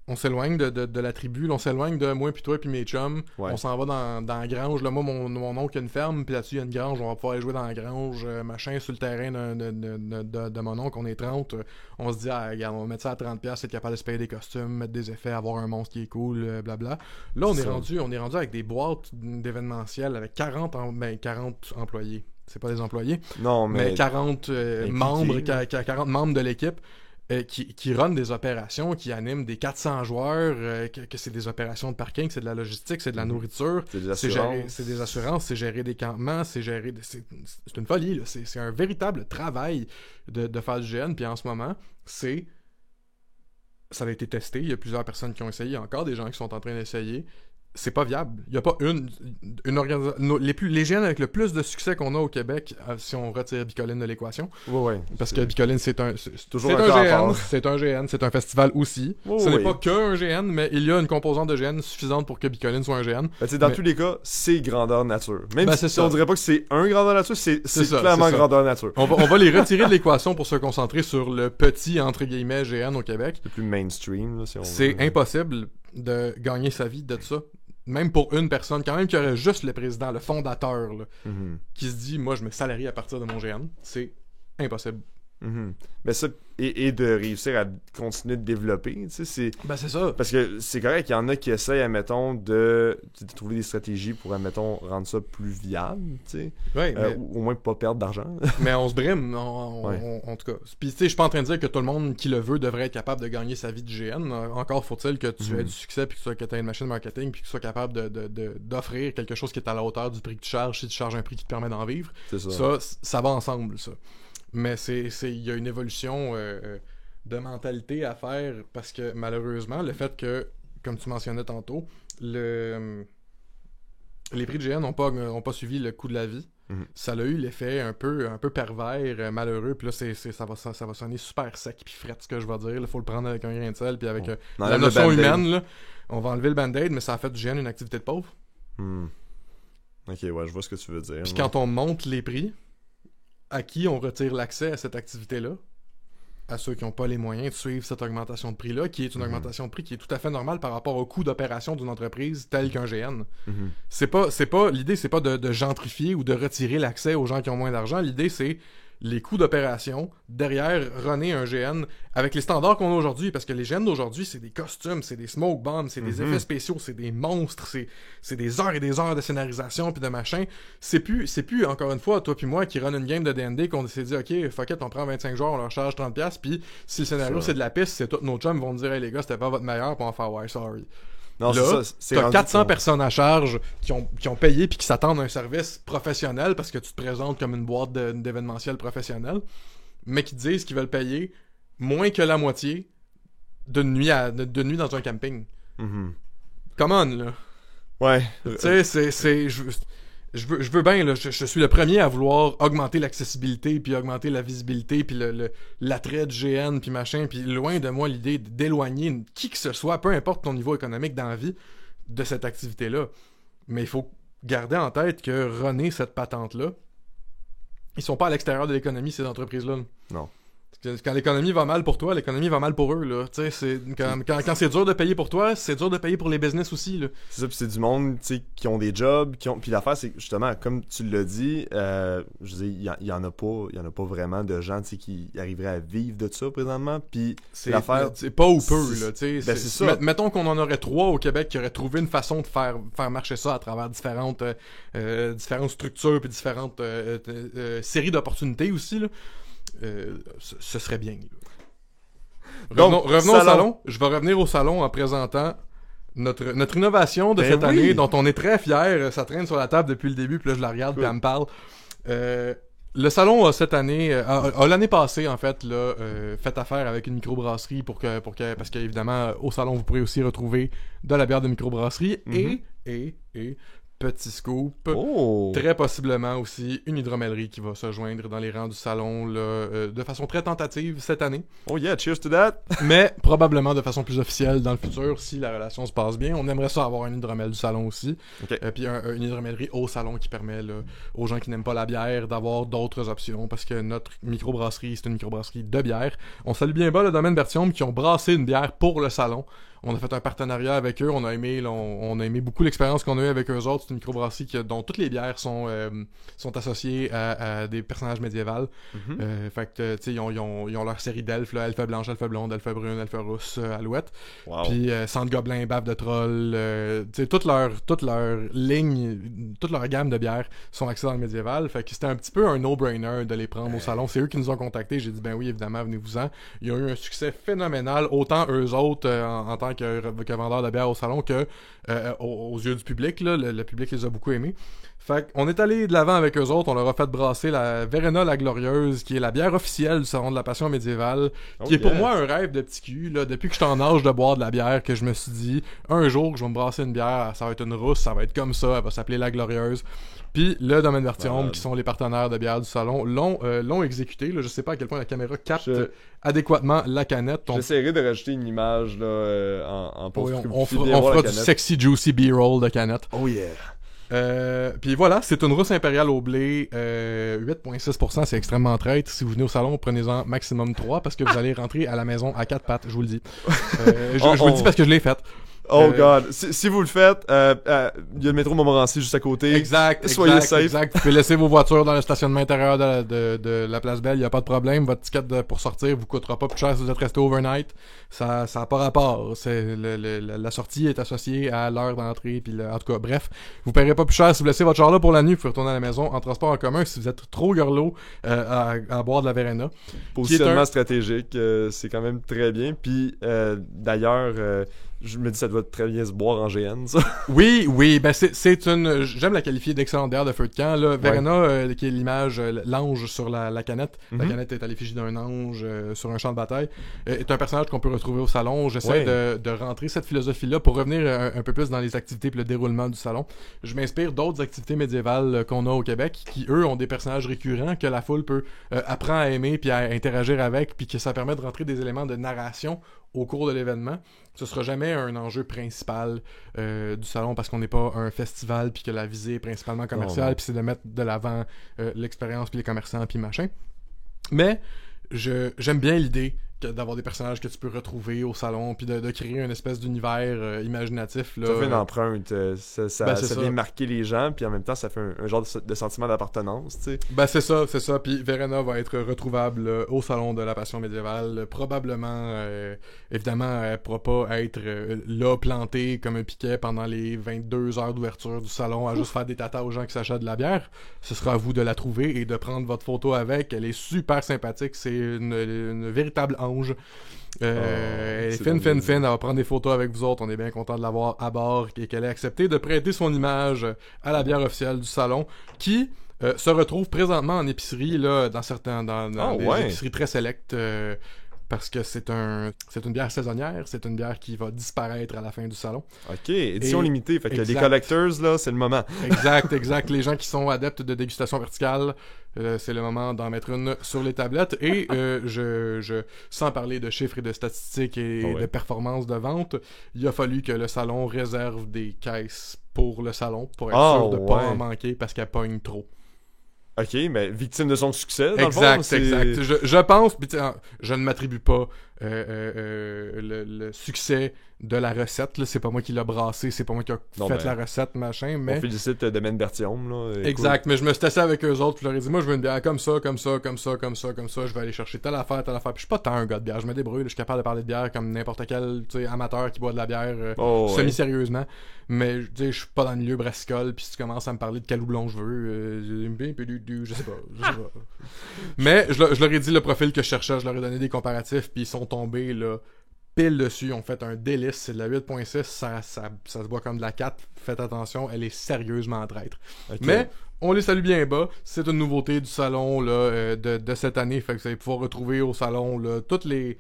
On s'éloigne de la tribu, là, on s'éloigne de moi puis toi puis mes chums. Ouais. On s'en va dans la grange. Là, moi, mon oncle a une ferme, puis là-dessus, il y a une grange. On va pouvoir aller jouer dans la grange, machin, sur le terrain de mon oncle. On est 30. On se dit, ah, regarde, on va mettre ça à $30, être capable de se payer des costumes, mettre des effets, avoir un monstre qui est cool, blabla. Là, on est rendu avec des boîtes d'événementiel avec 40 employés. C'est pas des employés, Non, mais 40 membres, là. 40 membres de l'équipe. Qui run des opérations, qui animent des 400 joueurs, que c'est des opérations de parking, c'est de la logistique, c'est de la nourriture, C'est des assurances. c'est des assurances, c'est gérer des campements, c'est une folie, là. C'est un véritable travail de faire du GN, puis en ce moment, ça a été testé, il y a plusieurs personnes qui ont essayé, il y a encore des gens qui sont en train d'essayer. C'est pas viable. Il n'y a pas une organisation. Les GN avec le plus de succès qu'on a au Québec, si on retire Bicoline de l'équation, Ouais. parce que Bicoline, c'est toujours un un cas à GN, part. c'est un GN, c'est un festival aussi. Ouais, Ce n'est ouais. pas qu'un GN, mais il y a une composante de GN suffisante pour que Bicoline soit un GN. Ben, tu sais, dans Mais- tous les cas, c'est grandeur nature. Même Ben, si c'est ça. on dirait pas que c'est un grandeur nature, c'est ça, clairement c'est ça. grandeur nature. On va les retirer de l'équation pour se concentrer sur le petit, entre guillemets, GN au Québec. Le plus mainstream, là, si on C'est veut. impossible de gagner sa vie de ça. Même pour une personne, quand même qu'il y aurait juste le président, le fondateur, là, Mhm. qui se dit, moi je me salarie à partir de mon GN, c'est impossible. Mhm. Mais ça, et de réussir à continuer de développer, tu sais, c'est... Ben c'est ça. Parce que c'est correct, il y en a qui essayent, admettons, de trouver des stratégies pour, admettons, rendre ça plus viable, tu sais. Ouais, mais... Ou au moins pas perdre d'argent. Mais on se brime, Ouais. en tout cas. Puis tu sais, je suis pas en train de dire que tout le monde qui le veut devrait être capable de gagner sa vie de GN. Encore faut-il que tu aies du succès, puis que tu aies une machine marketing, puis que tu sois capable d'offrir quelque chose qui est à la hauteur du prix que tu charges, si tu charges un prix qui te permet d'en vivre. C'est ça. Ça va ensemble, ça. Mais il y a une évolution de mentalité à faire, parce que malheureusement, le fait que, comme tu mentionnais tantôt, les prix de GN n'ont pas suivi le coût de la vie. Mhm. Ça a eu l'effet un peu pervers, malheureux, puis là ça va sonner super sec puis fret ce que je vais dire, il faut le prendre avec un grain de sel, puis avec On la enlève le notion Band-Aid. humaine, là, on va enlever le band-aid, mais ça a fait du GN une activité de pauvre. Hmm. Ok, ouais, je vois ce que tu veux dire. Puis quand on monte les prix, à qui on retire l'accès à cette activité-là? À ceux qui n'ont pas les moyens de suivre cette augmentation de prix-là, qui est une augmentation de prix qui est tout à fait normale par rapport au coût d'opération d'une entreprise telle qu'un GN. Mhm. L'idée, c'est pas de gentrifier ou de retirer l'accès aux gens qui ont moins d'argent. L'idée, c'est les coûts d'opération derrière runner un GN avec les standards qu'on a aujourd'hui, parce que les GN d'aujourd'hui, c'est des costumes, c'est des smoke bombs, c'est des effets spéciaux, c'est des monstres, c'est des heures et des heures de scénarisation puis de machin. C'est plus encore une fois toi puis moi qui run une game de D&D qu'on s'est dit ok, fuck it, on prend 25 joueurs, on leur charge 30$, puis si le scénario Ça. c'est de la piste, c'est tous nos chums vont me dire hey les gars, c'était pas votre meilleur, puis on va faire ouais, sorry. Non, là, c'est t'as rendu 400 personnes à charge qui ont payé puis qui s'attendent à un service professionnel parce que tu te présentes comme une boîte d'événementiel professionnel, mais qui te disent qu'ils veulent payer moins que la moitié d'une nuit dans un camping. Come on, là. Ouais. Tu sais, je veux bien, là, je suis le premier à vouloir augmenter l'accessibilité, puis augmenter la visibilité, puis l'attrait de GN, puis machin, puis loin de moi l'idée d'éloigner qui que ce soit, peu importe ton niveau économique dans la vie, de cette activité-là. Mais il faut garder en tête que runner cette patente-là, ils sont pas à l'extérieur de l'économie, ces entreprises-là. Non. Quand l'économie va mal pour toi, l'économie va mal pour eux, là. Tu sais, quand c'est dur de payer pour toi, c'est dur de payer pour les business aussi, là. C'est ça, puis c'est du monde, tu sais, qui ont des jobs, puis l'affaire, c'est que, justement, comme tu l'as dit, je veux dire, il y en a pas vraiment de gens, tu sais, qui arriveraient à vivre de ça, présentement, puis l'affaire... C'est pas ou peu, là, tu sais. Ben, c'est ça. Mettons qu'on en aurait 3 au Québec qui auraient trouvé une façon de faire marcher ça à travers différentes structures, puis différentes séries d'opportunités aussi, là. Ce serait bien. Donc, revenons au salon. Je vais revenir au salon en présentant notre innovation de cette année, dont on est très fiers. Ça traîne sur la table depuis le début, puis là je la regarde, puis elle me parle. Le salon a cette année, a l'année passée en fait, là, fait affaire avec une microbrasserie parce qu'évidemment au salon vous pourrez aussi retrouver de la bière de microbrasserie et petit scoop, très possiblement aussi une hydromellerie qui va se joindre dans les rangs du salon là, de façon très tentative cette année. Oh yeah, cheers to that! Mais probablement de façon plus officielle dans le futur si la relation se passe bien. On aimerait ça avoir une hydromel du salon aussi. Okay. Puis une hydromellerie au salon qui permet là, aux gens qui n'aiment pas la bière d'avoir d'autres options parce que notre microbrasserie, c'est une microbrasserie de bière. On salue bien bas le domaine Bertium qui ont brassé une bière pour le salon. On a fait un partenariat avec eux, on a aimé beaucoup l'expérience qu'on a eue avec eux autres. C'est une microbrasserie dont toutes les bières sont associées à des personnages médiévals. Fait que, tu sais, ils ont leur série d'elfes, là, elfe blanche, elfe blonde, elfe brune, elfe rousse, alouette. Wow. Puis sang de gobelin, bave de troll, tu sais, toute leur ligne, toute leur gamme de bières sont axées dans le médiéval. Fait que c'était un petit peu un no-brainer de les prendre au salon. C'est eux qui nous ont contactés. J'ai dit, ben oui, évidemment, venez-vous-en. Ils ont eu un succès phénoménal, autant eux autres en tant que vendeur de bière au salon que aux yeux du public, là, le public les a beaucoup aimés. Fait qu'on est allé de l'avant avec eux autres, on leur a fait brasser la Verena la Glorieuse, qui est la bière officielle du Salon de la Passion médiévale, qui est pour moi un rêve de petit cul, là, depuis que je suis en âge de boire de la bière, que je me suis dit, un jour, je vais me brasser une bière, ça va être une rousse, ça va être comme ça, elle va s'appeler la Glorieuse. Puis le domaine Vertium, qui sont les partenaires de bière du salon, l'ont exécuté. Là, je sais pas à quel point la caméra capte adéquatement la canette. J'essaierai de rajouter une image là, en post. Oui, on fera du sexy juicy B-roll de canette. Oh yeah! Puis voilà, c'est une rousse impériale au blé, 8,6%, c'est extrêmement traître. Si vous venez au salon, prenez-en maximum 3 parce que vous allez rentrer à la maison à 4 pattes, je vous le dis. Je vous le dis parce que je l'ai faite. Oh god, si vous le faites, il y a le métro Montmorency juste à côté. Exact. Soyez safe. Vous pouvez laisser vos voitures dans le stationnement intérieur de la Place Belle, il n'y a pas de problème. Votre ticket pour sortir vous coûtera pas plus cher si vous êtes resté overnight. Ça a pas rapport. La sortie est associée à l'heure d'entrée. Puis en tout cas, bref, vous paierez pas plus cher si vous laissez votre char là pour la nuit. Vous pouvez retourner à la maison en transport en commun si vous êtes trop gurlot à boire de la Verena. Positionnement stratégique, c'est quand même très bien. Puis d'ailleurs... je me dis ça doit très bien se boire en GN, ça. Oui, ben c'est une... J'aime la qualifier d'excellente bière de feu de camp. Là. Verena, qui est l'image, l'ange sur la canette. La canette est à l'effigie d'un ange sur un champ de bataille. Est un personnage qu'on peut retrouver au salon. J'essaie de rentrer cette philosophie-là pour revenir un peu plus dans les activités et le déroulement du salon. Je m'inspire d'autres activités médiévales qu'on a au Québec qui, eux, ont des personnages récurrents que la foule peut apprendre à aimer puis à interagir avec puis que ça permet de rentrer des éléments de narration au cours de l'événement. Ce sera jamais un enjeu principal du salon parce qu'on n'est pas un festival puis que la visée est principalement commerciale puis c'est de mettre de l'avant l'expérience puis les commerçants puis machin. Mais j'aime bien l'idée d'avoir des personnages que tu peux retrouver au salon puis de créer une espèce d'univers imaginatif. Là, ça fait une empreinte, ça vient marquer les gens puis en même temps ça fait un genre de sentiment d'appartenance, tu sais. Ben c'est ça. Puis Verena va être retrouvable au salon de la Passion médiévale. Probablement, évidemment, elle pourra pas être là plantée comme un piquet pendant les 22 heures d'ouverture du salon à juste faire des tatas aux gens qui s'achètent de la bière. Ce sera à vous de la trouver et de prendre votre photo avec. Elle est super sympathique. C'est une véritable ange orange. Elle est c'est fine, donc fine, bien fine. Elle va prendre des photos avec vous autres. On est bien content de l'avoir à bord et qu'elle ait accepté de prêter son image à la bière officielle du salon qui se retrouve présentement en épicerie là, dans des épiceries très sélectes. Parce que c'est une bière saisonnière, c'est une bière qui va disparaître à la fin du salon. OK, édition limitée, fait que les exact. collectors, là, c'est le moment. Exact. Les gens qui sont adeptes de dégustation verticale, c'est le moment d'en mettre une sur les tablettes. Et sans parler de chiffres et de statistiques et de performances de vente, il a fallu que le salon réserve des caisses pour le salon pour être sûr de ne pas en manquer parce qu'elle pogne trop. OK, mais victime de son succès, dans exact, le fond, exact. Je pense, pis je ne m'attribue pas le succès de la recette, là. C'est pas moi qui l'a brassé, c'est pas moi qui a fait la recette, machin, mais... On félicite Domaine Berthiaume, là. Exact, mais je me suis tassé avec eux autres, puis je leur ai dit, moi, je veux une bière comme ça, je vais aller chercher telle affaire, puis je suis pas tant un gars de bière, je me débrouille, là, je suis capable de parler de bière comme n'importe quel, amateur qui boit de la bière semi-sérieusement, mais, tu sais, je suis pas dans le milieu brassicole, puis si tu commences à me parler de quel houblon je veux, je sais pas. Mais, je leur ai dit le profil que je cherchais, je leur ai donné des comparatifs, puis ils sont tombés, là, pile dessus, ils ont fait un délice, c'est de la 8.6, ça se boit comme de la 4, faites attention, elle est sérieusement traître. Okay. Mais, on les salue bien bas, c'est une nouveauté du salon là, de cette année, fait que vous allez pouvoir retrouver au salon là, toutes les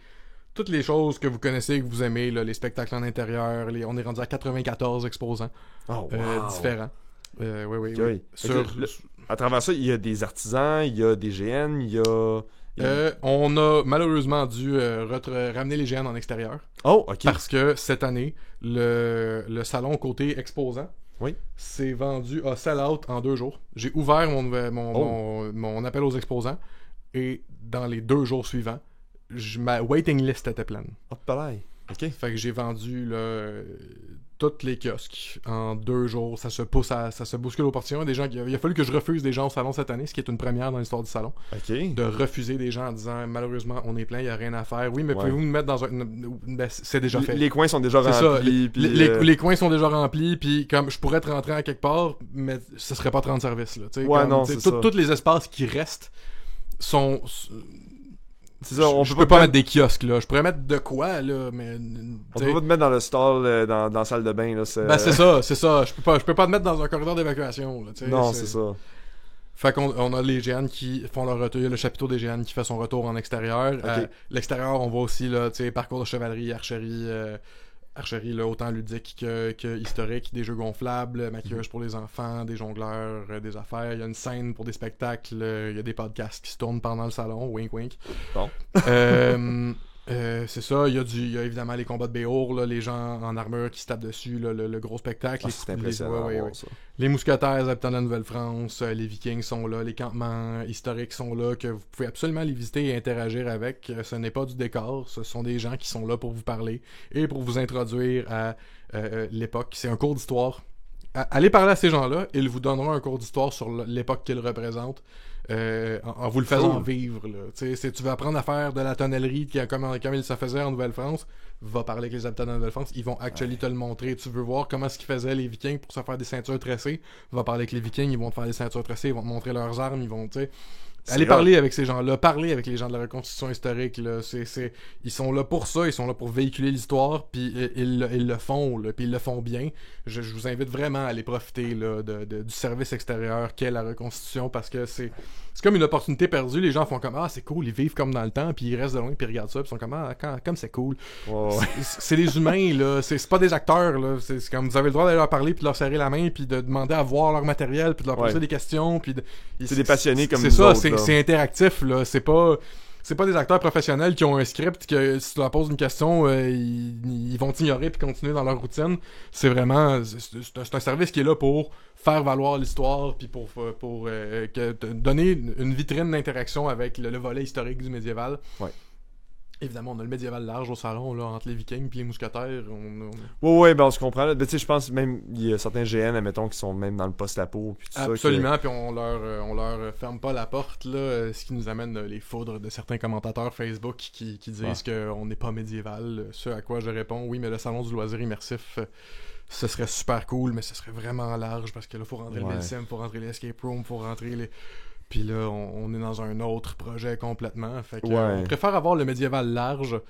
choses que vous connaissez, que vous aimez, là, les spectacles en intérieur, on est rendu à 94 exposants différents. Oui. À travers ça, il y a des artisans, il y a des GN, il y a... on a malheureusement dû ramener les GN en extérieur. Oh, ok. Parce que cette année, le salon côté exposant s'est vendu à sell-out en 2 jours. J'ai ouvert mon appel aux exposants et dans les 2 jours suivants, ma waiting list était pleine. Oh, pareil. Ok. Fait que j'ai vendu tous les kiosques en 2 jours. Ça se bouscule au portillon. Il a fallu que je refuse des gens au salon cette année, ce qui est une première dans l'histoire du salon. Ok. De refuser des gens en disant malheureusement on est plein, il n'y a rien à faire. Oui, mais pouvez-vous me mettre dans un. Ben, c'est déjà fait. Les coins sont déjà remplis. Les coins sont déjà remplis, puis comme je pourrais te rentrer à quelque part, mais ce serait pas 30 services. Là, tous les espaces qui restent sont. C'est ça, je peux pas mettre des kiosques là. Je pourrais mettre de quoi là, mais on peut pas te mettre dans le stall dans la salle de bain là. Ben c'est ça. Je peux pas te mettre dans un corridor d'évacuation là. Non, c'est ça. Fait qu'on a les GN qui font leur retour, il y a le chapiteau des GN qui fait son retour en extérieur. Okay. L'extérieur, on voit aussi là, parcours de chevalerie, archerie là, autant ludique que historique, des jeux gonflables, maquillage pour les enfants, des jongleurs, des affaires. Il y a une scène pour des spectacles, il y a des podcasts qui se tournent pendant le salon, wink wink. Bon. C'est ça, il y a évidemment les combats de Béour, là, les gens en armure qui se tapent dessus, là, le gros spectacle. C'est impressionnant. Les mousquetaires, habitants de la Nouvelle-France, les Vikings sont là, les campements historiques sont là, que vous pouvez absolument les visiter et interagir avec. Ce n'est pas du décor, ce sont des gens qui sont là pour vous parler et pour vous introduire à l'époque. C'est un cours d'histoire. Allez parler à ces gens-là, ils vous donneront un cours d'histoire sur l'époque qu'ils représentent. En vous le faisant vivre là. Si tu veux apprendre à faire de la tonnellerie comme il se faisait en Nouvelle-France, va parler avec les habitants de la Nouvelle-France, ils vont actually te le montrer. Tu veux voir comment ce qu'ils faisaient les Vikings pour se faire des ceintures tressées, va parler avec les Vikings, ils vont te faire des ceintures tressées, ils vont te montrer leurs armes, ils vont allez parler avec ces gens-là, parler avec les gens de la reconstitution historique là. Ils sont là pour ça, ils sont là pour véhiculer l'histoire, puis ils le font là, puis ils le font bien. Je vous invite vraiment à aller profiter là, du service extérieur qu'est la reconstitution, parce que c'est comme une opportunité perdue. Les gens font comme c'est cool, ils vivent comme dans le temps, puis ils restent de loin puis ils regardent ça, puis ils sont comme comme c'est cool. C'est des humains là, c'est pas des acteurs là, c'est comme vous avez le droit d'aller leur parler puis de leur serrer la main puis de demander à voir leur matériel puis de leur poser des questions puis c'est des passionnés comme nous autres. C'est interactif là, c'est pas des acteurs professionnels qui ont un script que si tu leur poses une question, ils vont t'ignorer puis continuer dans leur routine. C'est vraiment c'est un service qui est là pour faire valoir l'histoire puis pour donner une vitrine d'interaction avec le volet historique du médiéval. Ouais. Évidemment, on a le médiéval large au salon, là, entre les Vikings et les mousquetaires. Oui, ben on se comprend. Tu sais, je pense même il y a certains GN, admettons, qui sont même dans le post-apo. Absolument, puis on leur ferme pas la porte, là, ce qui nous amène les foudres de certains commentateurs Facebook qui disent qu'on n'est pas médiéval. Ce à quoi je réponds, oui, mais le salon du loisir immersif, ce serait super cool, mais ce serait vraiment large, parce que là, faut rentrer le LSM, faut rentrer l'escape room, faut rentrer les... Puis là, on est dans un autre projet complètement. Fait que Ouais. on préfère avoir le médiéval large,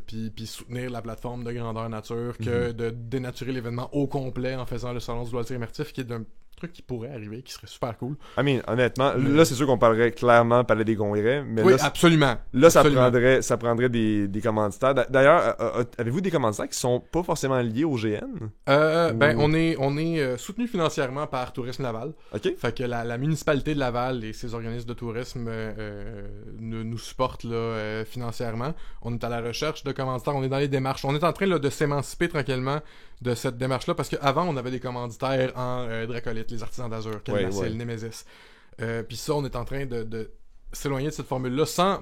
puis soutenir la plateforme de grandeur nature que de dénaturer l'événement au complet en faisant le salon du loisir immersif, qui est d'un truc qui pourrait arriver, qui serait super cool. I mean, honnêtement, Mais- là, c'est sûr qu'on parlerait clairement Palais des Congrès, mais Oui, là, absolument. là, Absolument. ça prendrait des commanditaires. D'ailleurs, avez-vous des commanditaires qui sont pas forcément liés au GN? Ben, Ou- on est soutenu financièrement par Tourisme Laval. OK? Fait que la municipalité de Laval et ses organismes de tourisme nous supportent là, financièrement. On est à la recherche de commanditaires, on est dans les démarches. On est en train là, de s'émanciper tranquillement de cette démarche-là parce qu'avant, on avait des commanditaires en Dracolite, les artisans d'Azur, Ouais. Nemesis. Puis ça, on est en train de s'éloigner de cette formule-là sans...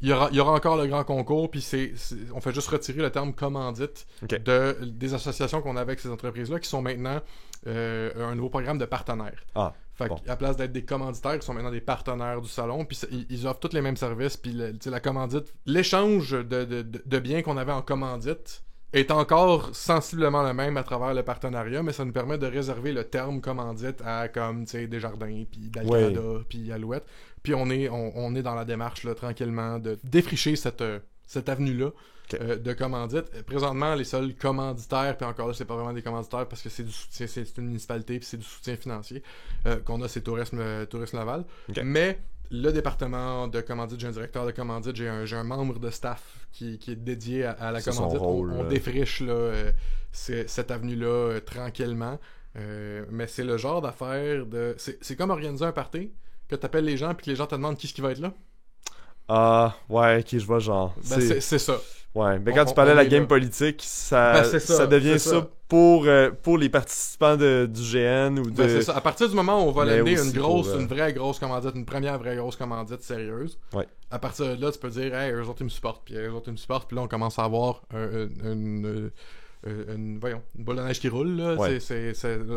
Il y aura encore le grand concours, puis on fait juste retirer le terme commandite OK. des associations qu'on avait avec ces entreprises-là qui sont maintenant un nouveau programme de partenaires. Ah, Fait bon. qu'à place d'être des commanditaires, ils sont maintenant des partenaires du salon, puis ils offrent tous les mêmes services, puis la commandite, l'échange de biens qu'on avait en commandite est encore sensiblement le même à travers le partenariat, mais ça nous permet de réserver le terme commandite à comme, tu sais, Desjardins, puis Dalgada, puis Alouette. Puis on est dans la démarche, là, tranquillement, de défricher cette avenue-là de commandite. Présentement, les seuls commanditaires, puis encore là, c'est pas vraiment des commanditaires parce que c'est du soutien, c'est une municipalité, puis c'est du soutien financier qu'on a, c'est Tourisme Laval. OK. Mais le département de commandite, j'ai un directeur de commandite, j'ai un membre de staff qui est dédié à la C'est son commandite. rôle, On défriche là, cette avenue-là tranquillement. Mais c'est le genre d'affaire de... C'est comme organiser un party, que t'appelles les gens, puis que les gens te demandent qui va être là. Ah, ouais, ok, je vois genre. Ben, c'est ça. Ouais, mais quand On- tu parlais de on la est game là. politique, Ben, c'est ça, ça devient c'est ça, ça. pour les participants du GN ou de... Ben, c'est ça. À partir du moment où on va Mais l'amener aussi pour, une vraie grosse commandite, une première vraie grosse commandite sérieuse, Ouais. à partir de là, tu peux dire, hey, eux autres, ils me supportent, puis eux autres, ils me supportent, puis là, on commence à avoir une boule de neige qui roule, là. Ouais.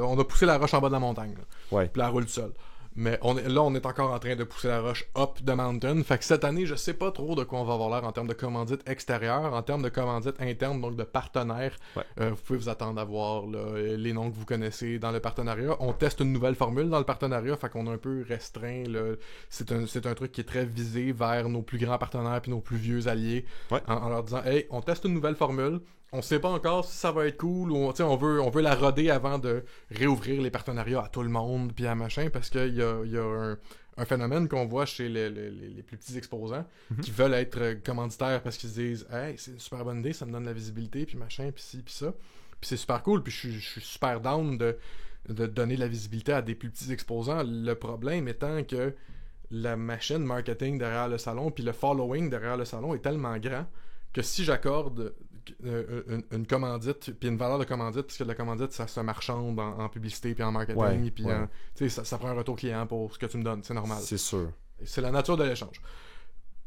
On a poussé la roche en bas de la montagne, là. Ouais. Puis là, elle roule tout seul. Mais on est encore en train de pousser la roche up the mountain. Fait que cette année, je sais pas trop de quoi on va avoir l'air en termes de commandite extérieure, en termes de commandite interne, donc de partenaires. Ouais. Vous pouvez vous attendre à voir là, les noms que vous connaissez dans le partenariat. On teste une nouvelle formule dans le partenariat, fait qu'on a un peu restreint. Là. C'est un truc qui est très visé vers nos plus grands partenaires puis nos plus vieux alliés, Ouais. en leur disant, hey, on teste une nouvelle formule. On sait pas encore si ça va être cool ou on veut la roder avant de réouvrir les partenariats à tout le monde puis à machin parce qu'il y a un phénomène qu'on voit chez les plus petits exposants qui veulent être commanditaires parce qu'ils se disent hey, c'est une super bonne idée, ça me donne de la visibilité puis machin puis ci puis ça. Puis c'est super cool puis je suis super down de donner de la visibilité à des plus petits exposants. Le problème étant que la machine marketing derrière le salon puis le following derrière le salon est tellement grand que si j'accorde une commandite puis une valeur de commandite, puisque la commandite ça se marchande en publicité puis en marketing, Ouais, puis ouais. tu sais, ça prend un retour client pour ce que tu me donnes, c'est normal. C'est sûr. C'est la nature de l'échange.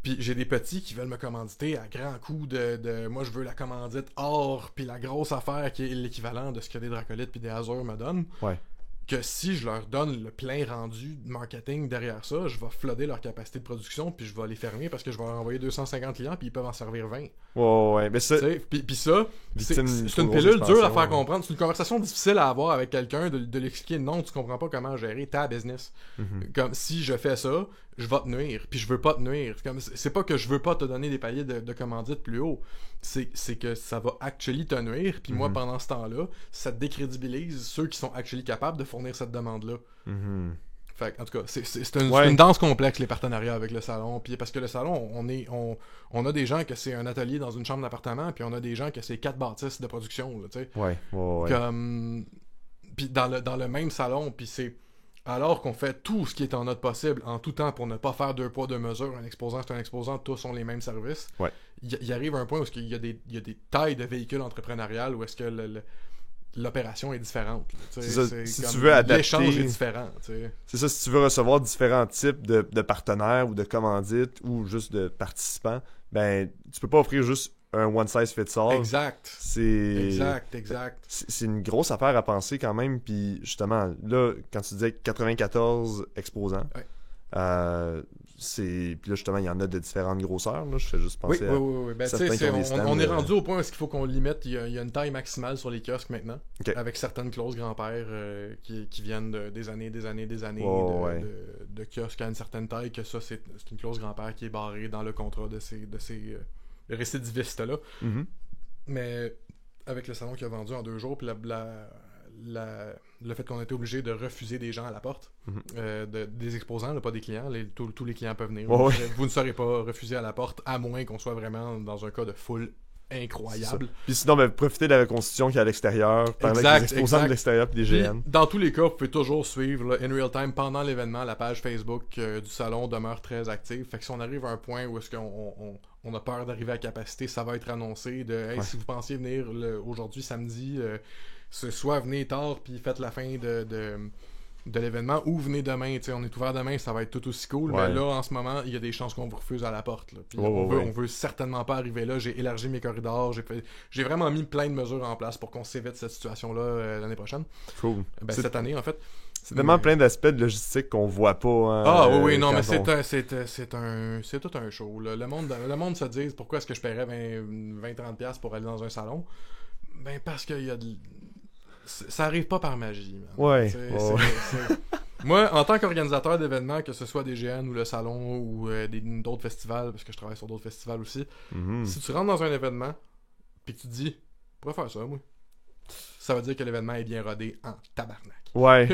Puis j'ai des petits qui veulent me commanditer à grands coups de moi je veux la commandite or puis la grosse affaire qui est l'équivalent de ce que des Dracolites puis des Azur me donnent. Ouais. Que si je leur donne le plein rendu de marketing derrière ça, je vais flooder leur capacité de production puis je vais les fermer parce que je vais leur envoyer 250 clients puis ils peuvent en servir 20. Ouais. Mais ça, Tu sais, puis ça, Victime d'une c'est trop une grosse pilule dure à expansion, faire ouais. comprendre. C'est une conversation difficile à avoir avec quelqu'un, de l'expliquer non, tu comprends pas comment gérer ta business. Comme si je fais ça, je vais te nuire, puis je veux pas te nuire. C'est pas que je veux pas te donner des paliers de commandite plus haut, c'est que ça va actually te nuire, puis moi pendant ce temps-là, ça décrédibilise ceux qui sont actually capables de fournir cette demande-là. Mhm. Fait en tout cas, c'est Ouais. une danse complexe, les partenariats avec le salon. Puis parce que le salon, on a des gens que c'est un atelier dans une chambre d'appartement, puis on a des gens que c'est 4 bâtisses de production, là, tu sais. Ouais. Comme... Puis dans le même salon, puis c'est... Alors qu'on fait tout ce qui est en notre possible, en tout temps, pour ne pas faire deux poids, deux mesures, un exposant, c'est un exposant, tous ont les mêmes services. Ouais. Il arrive un point où il y a des tailles de véhicules entrepreneuriales où est-ce que l'opération est différente. Là, tu sais. C'est ça, C'est si comme tu veux adapter- l'échange est différent. Tu sais. C'est ça, si tu veux recevoir différents types de partenaires ou de commandites ou juste de participants, ben, tu peux pas offrir juste un one size fits all. Exact. C'est... Exact. C'est une grosse affaire à penser quand même. Puis justement, là, quand tu disais 94 exposants, Ouais. Puis là, justement, il y en a de différentes grosseurs. Là. Je fais juste penser à oui. Ben, certains qui ont des stands. on est rendu au point où il faut qu'on limite. Il y a une taille maximale sur les kiosques maintenant, Ok. avec certaines clauses grand-père qui viennent des années de kiosques à une certaine taille, que ça, c'est une clause grand-père qui est barrée dans le contrat de ces récidivistes-là. Mhm. Mais avec le salon qui a vendu en 2 jours, puis le fait qu'on a été obligé de refuser des gens à la porte, des exposants, là, pas des clients, tous les clients peuvent venir. Vous ne serez pas refusé à la porte, à moins qu'on soit vraiment dans un cas de foule incroyable. Puis sinon, ben, profitez de la reconstitution qui est à l'extérieur, parler avec les exposants de l'extérieur puis des GN. Puis, dans tous les cas, vous pouvez toujours suivre là, in real time pendant l'événement. La page Facebook du salon demeure très active. Fait que si on arrive à un point où est-ce qu'on a peur d'arriver à capacité, ça va être annoncé de hey, si vous pensiez venir aujourd'hui samedi, soit venez tard puis faites la fin de l'événement, ou venez demain, on est ouvert demain, ça va être tout aussi cool, mais là en ce moment il y a des chances qu'on vous refuse à la porte là. Puis on veut certainement pas arriver là. J'ai élargi mes corridors, j'ai vraiment mis plein de mesures en place pour qu'on s'évite cette situation là l'année prochaine. Cool. Cette année en fait. C'est vraiment plein d'aspects de logistique qu'on voit pas. Hein, non, mais c'est tout un show là. Le monde se dit pourquoi est-ce que je paierais 20-30$ pour aller dans un salon. Ben parce qu'il y a ça arrive pas par magie. Man. Moi, en tant qu'organisateur d'événements, que ce soit des GN ou le salon ou d'autres festivals, parce que je travaille sur d'autres festivals aussi, si tu rentres dans un événement puis que tu te dis, je pourrais faire ça, moi, ça veut dire que l'événement est bien rodé en tabarnak. Ouais.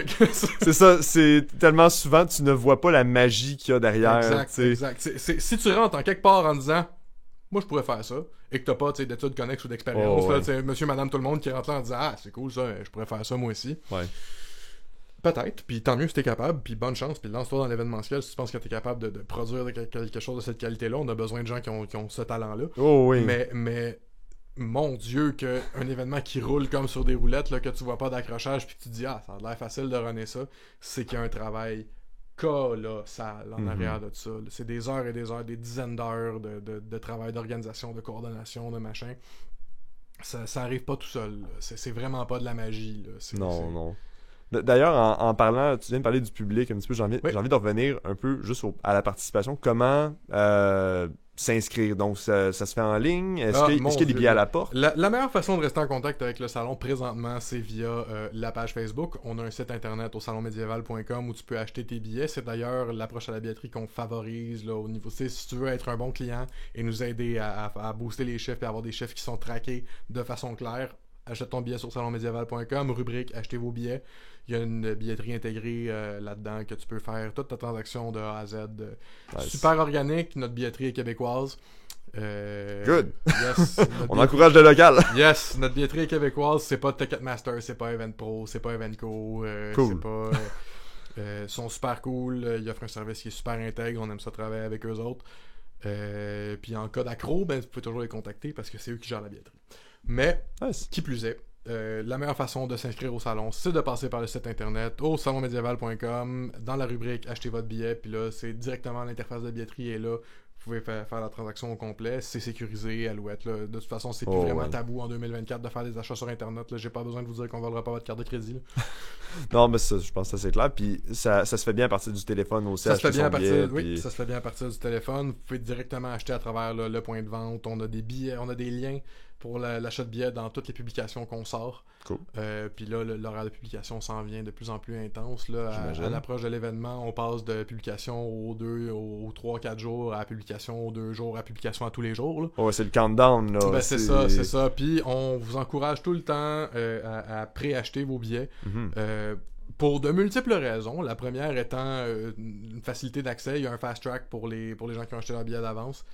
C'est ça, c'est tellement souvent tu ne vois pas la magie qu'il y a derrière. Exact. Si tu rentres en quelque part en disant moi je pourrais faire ça, et que t'as pas d'études connexes ou d'expérience, là, monsieur, madame, tout le monde qui rentre là en disant ah c'est cool ça, je pourrais faire ça moi aussi. Ouais. Peut-être, puis tant mieux si t'es capable, puis bonne chance, puis lance-toi dans l'événementiel si tu penses que t'es capable de produire quelque chose de cette qualité-là. On a besoin de gens qui ont ce talent-là. Mais mon Dieu, qu'un événement qui roule comme sur des roulettes, là, que tu vois pas d'accrochage, puis tu te dis ah ça a l'air facile de runner ça, c'est qu'il y a un travail colossal en arrière de ça. C'est des heures et des heures, des dizaines d'heures de travail d'organisation, de coordination, de machin. Ça arrive pas tout seul. Là. C'est vraiment pas de la magie. Là. Non. D'ailleurs, en parlant, tu viens de parler du public un petit peu, j'ai envie de revenir un peu juste à la participation. Comment s'inscrire? Donc, ça se fait en ligne? Est-ce qu'il y a des billets à la porte? La meilleure façon de rester en contact avec le salon présentement, c'est via la page Facebook. On a un site internet au salonmédiéval.com où tu peux acheter tes billets. C'est d'ailleurs l'approche à la billetterie qu'on favorise là, au niveau. Si tu veux être un bon client et nous aider à booster les chiffres et avoir des chiffres qui sont traqués de façon claire, achète ton billet sur salonmédiéval.com, rubrique achetez vos billets. Il y a une billetterie intégrée là-dedans que tu peux faire toute ta transaction de A à Z. Super organique, notre billetterie est québécoise. Good! Yes, on encourage le local! Yes, notre billetterie est québécoise, c'est pas Ticketmaster, c'est pas Eventpro, c'est pas Eventco, cool. C'est pas... ils sont super cool, ils offrent un service qui est super intègre, on aime ça travailler avec eux autres. Puis en cas d'accro, ben, tu peux toujours les contacter parce que c'est eux qui gèrent la billetterie. Mais, qui plus est, la meilleure façon de s'inscrire au salon, c'est de passer par le site internet au salonmédiéval.com, dans la rubrique achetez votre billet, puis là, c'est directement l'interface de billetterie est là. Vous pouvez faire la transaction au complet, c'est sécurisé, Alouette. Là. De toute façon, c'est plus vraiment tabou en 2024 de faire des achats sur internet. Là. J'ai pas besoin de vous dire qu'on ne volera pas votre carte de crédit. Là. Non, mais ça, je pense que c'est clair. Puis ça se fait bien à partir du téléphone aussi. Ça se fait bien à partir, oui, ça se fait bien à partir du téléphone. Vous pouvez directement acheter à travers le point de vente. On a des billets, on a des liens pour l'achat de billets dans toutes les publications qu'on sort. Cool. Puis là, l'horaire de publication s'en vient de plus en plus intense. Là, à l'approche de l'événement, on passe de publication aux 3-4 jours à publication aux 2 jours à publication à tous les jours. Là. Ouais, c'est le countdown. Là. Ben, c'est ça. Puis on vous encourage tout le temps à préacheter vos billets. Pour de multiples raisons. La première étant une facilité d'accès. Il y a un fast track pour les gens qui ont acheté leur billet d'avance.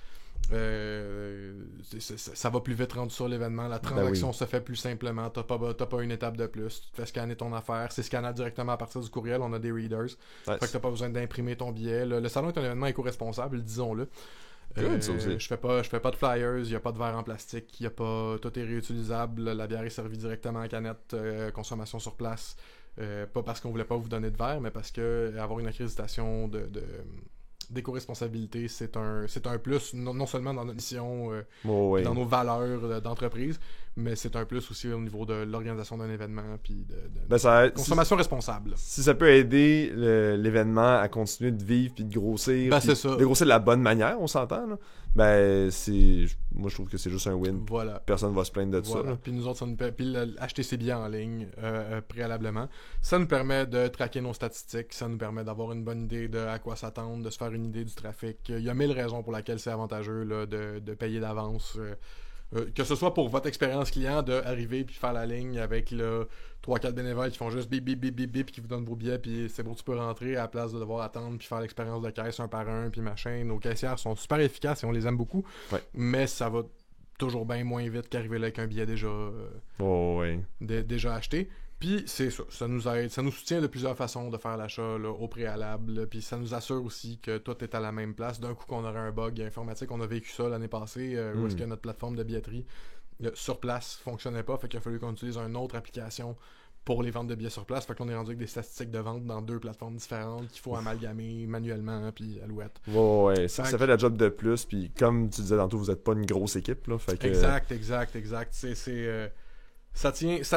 Ça va plus vite rendu sur l'événement, la transaction se fait plus simplement, t'as pas une étape de plus, tu te fais scanner ton affaire, c'est scannable directement à partir du courriel, on a des readers, fait que t'as pas besoin d'imprimer ton billet. Le salon est un événement éco-responsable, disons-le. Je fais pas de flyers, il y a pas de verre en plastique, tout est réutilisable, la bière est servie directement en canette, consommation sur place, pas parce qu'on voulait pas vous donner de verre, mais parce que avoir une accréditation d'éco-responsabilité, c'est un plus, non seulement dans notre mission, Ouais. dans nos valeurs d'entreprise, mais c'est un plus aussi au niveau de l'organisation d'un événement, puis de Ben, consommation responsable. si ça peut aider l'événement à continuer de vivre puis de grossir, Ben, puis c'est ça. de grossir de la bonne manière, on s'entend, là, ben, moi, je trouve que c'est juste un win. Voilà. Personne va se plaindre de ça. Voilà. Là. Puis nous autres, acheter ses billets en ligne préalablement, ça nous permet de traquer nos statistiques, ça nous permet d'avoir une bonne idée de à quoi s'attendre, de se faire une idée du trafic. Il y a 1000 raisons pour lesquelles c'est avantageux là, de payer d'avance. Que ce soit pour votre expérience client, d'arriver puis faire la ligne avec 3-4 bénévoles qui font juste bip bip bip bip bip qui vous donnent vos billets puis c'est bon, tu peux rentrer à la place de devoir attendre puis faire l'expérience de caisse un par un puis machin. Nos caissières sont super efficaces et on les aime beaucoup, mais ça va toujours bien moins vite qu'arriver là avec un billet déjà acheté. Puis c'est ça, ça nous aide, ça nous soutient de plusieurs façons de faire l'achat là, au préalable, là, puis ça nous assure aussi que tout est à la même place. D'un coup qu'on aurait un bug informatique, on a vécu ça l'année passée, où est-ce que notre plateforme de billetterie sur place fonctionnait pas, fait qu'il a fallu qu'on utilise une autre application pour les ventes de billets sur place, fait qu'on est rendu avec des statistiques de vente dans 2 plateformes différentes qu'il faut amalgamer manuellement, puis alouette. Ouais, ça fait la job de plus, puis comme tu disais tantôt, vous êtes pas une grosse équipe, là, fait que... Exact, ça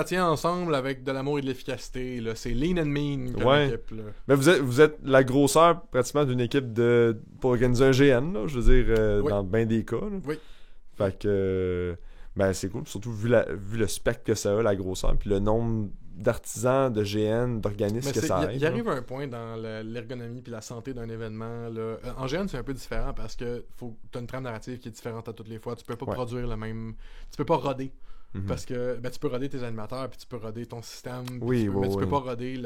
tient ensemble avec de l'amour et de l'efficacité. Là. C'est lean and mean comme équipe. Là. Mais vous êtes la grosseur pratiquement d'une équipe pour organiser un GN, là, je veux dire, dans bien des cas. Là. Oui. Fait que ben c'est cool, surtout vu le spectre que ça a, la grosseur, puis le nombre d'artisans, de GN, d'organismes que ça aide. Il arrive un point dans l'ergonomie puis la santé d'un événement. Là. En GN, c'est un peu différent parce que tu as une trame narrative qui est différente à toutes les fois. Tu peux pas produire le même... Tu peux pas roder. Parce que tu peux roder tes animateurs, puis tu peux roder ton système, mais tu peux pas roder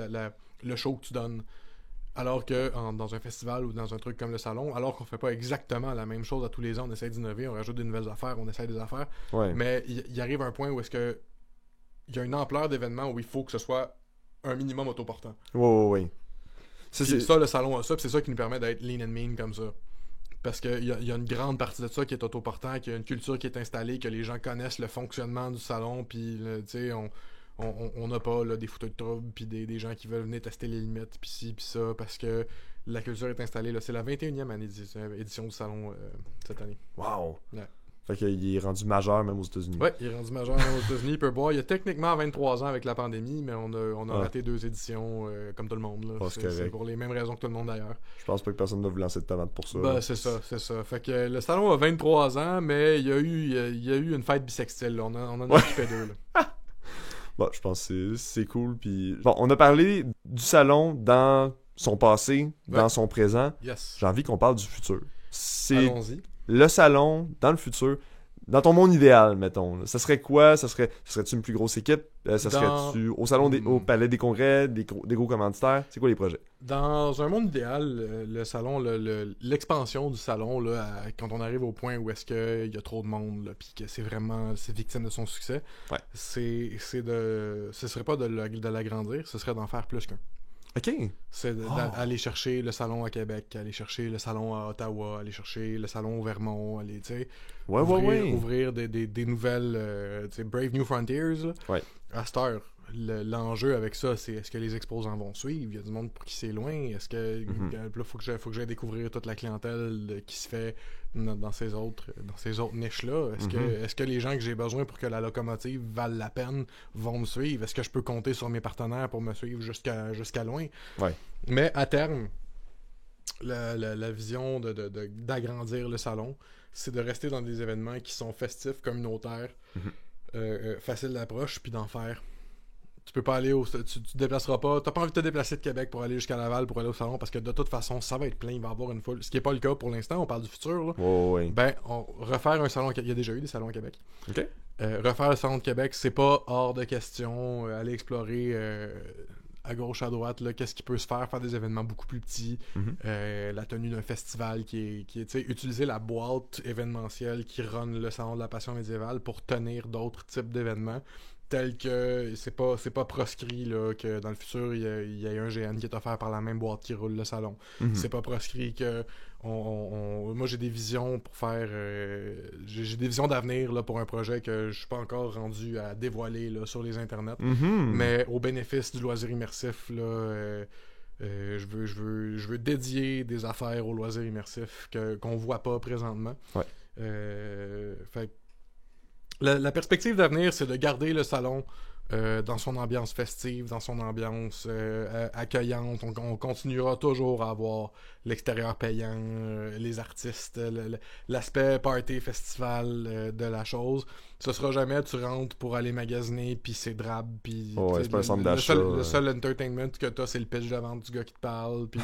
le show que tu donnes. Alors que dans un festival ou dans un truc comme le salon, alors qu'on fait pas exactement la même chose à tous les ans, on essaie d'innover, on rajoute des nouvelles affaires, on essaie des affaires. Mais il arrive un point où est-ce que il y a une ampleur d'événement où il faut que ce soit un minimum autoportant. Oui. Ça, le salon a ça, puis c'est ça qui nous permet d'être lean and mean comme ça. Parce qu'il y a une grande partie de ça qui est autoportant, qu'il y a une culture qui est installée, que les gens connaissent le fonctionnement du salon, puis tu sais, on n'a pas là, des fouteux de trouble, puis des gens qui veulent venir tester les limites, puis ci, puis ça, parce que la culture est installée. Là. C'est la 21e édition du salon cette année. Wow! Ouais. Fait qu'il est rendu majeur même aux États-Unis. Ouais, il est rendu majeur même aux États-Unis. Il peut boire. Il y a techniquement 23 ans avec la pandémie, mais on a raté 2 éditions comme tout le monde. Là. C'est pour les mêmes raisons que tout le monde d'ailleurs. Je pense pas que personne va vous lancer de tomate pour ça. Ben, c'est ça. Fait que le salon a 23 ans, mais il y a eu une fête bisextile. Là. On en a occupé 2. Là. Bon, je pense que c'est cool. Puis... Bon, on a parlé du salon dans son passé, dans son présent. Yes. J'ai envie qu'on parle du futur. Allons-y. Le salon, dans le futur, dans ton monde idéal, mettons. Ça serait quoi? Serait-tu une plus grosse équipe? Ça serait-tu au salon, au palais des congrès, des gros commanditaires? C'est quoi les projets? Dans un monde idéal, le salon, l'expansion du salon, là, quand on arrive au point où est-ce qu'il y a trop de monde, puis que c'est victime de son succès, ce serait pas de l'agrandir, ce serait d'en faire plus qu'un. OK. C'est d'aller chercher le salon à Québec, aller chercher le salon à Ottawa, aller chercher le salon au Vermont, aller, tu sais, ouvrir des nouvelles, Brave New Frontiers. Là. À cette heure, l'enjeu avec ça, c'est est-ce que les exposants vont suivre? Il y a du monde pour qui c'est loin. Est-ce que là, faut que j'aille découvrir toute la clientèle qui se fait dans ces autres niches-là? Est-ce que les gens que j'ai besoin pour que la locomotive vale la peine vont me suivre? Est-ce que je peux compter sur mes partenaires pour me suivre jusqu'à loin? Mais à terme, la vision d'agrandir le salon, c'est de rester dans des événements qui sont festifs, communautaires, faciles d'approche, puis d'en faire. Tu peux pas aller tu te déplaceras pas. T'as pas envie de te déplacer de Québec pour aller jusqu'à Laval pour aller au salon parce que de toute façon, ça va être plein, il va y avoir une foule. Ce qui est pas le cas pour l'instant, on parle du futur. Là. Ben, refaire un salon. Il y a déjà eu des salons à Québec. OK. Refaire le salon de Québec, c'est pas hors de question. Aller explorer à gauche, à droite, là, qu'est-ce qui peut se faire des événements beaucoup plus petits. La tenue d'un festival qui est tu sais, utiliser la boîte événementielle qui run le salon de la passion médiévale pour tenir d'autres types d'événements. Tel que c'est pas proscrit là, que dans le futur il y ait un GN qui est offert par la même boîte qui roule le salon. C'est pas proscrit que moi j'ai des visions pour faire j'ai des visions d'avenir là, pour un projet que je suis pas encore rendu à dévoiler là, sur les internets, mais au bénéfice du loisir immersif là, Je veux dédier des affaires aux loisirs immersifs qu'on voit pas présentement. Ouais. Fait que la perspective d'avenir, c'est de garder le salon dans son ambiance festive, dans son ambiance accueillante. On continuera toujours à avoir l'extérieur payant, les artistes, l'aspect party festival de la chose. Ce sera jamais tu rentres pour aller magasiner puis c'est drab puis c'est pas un centre d'achat. Le seul entertainment que t'as, c'est le pitch de vente du gars qui te parle puis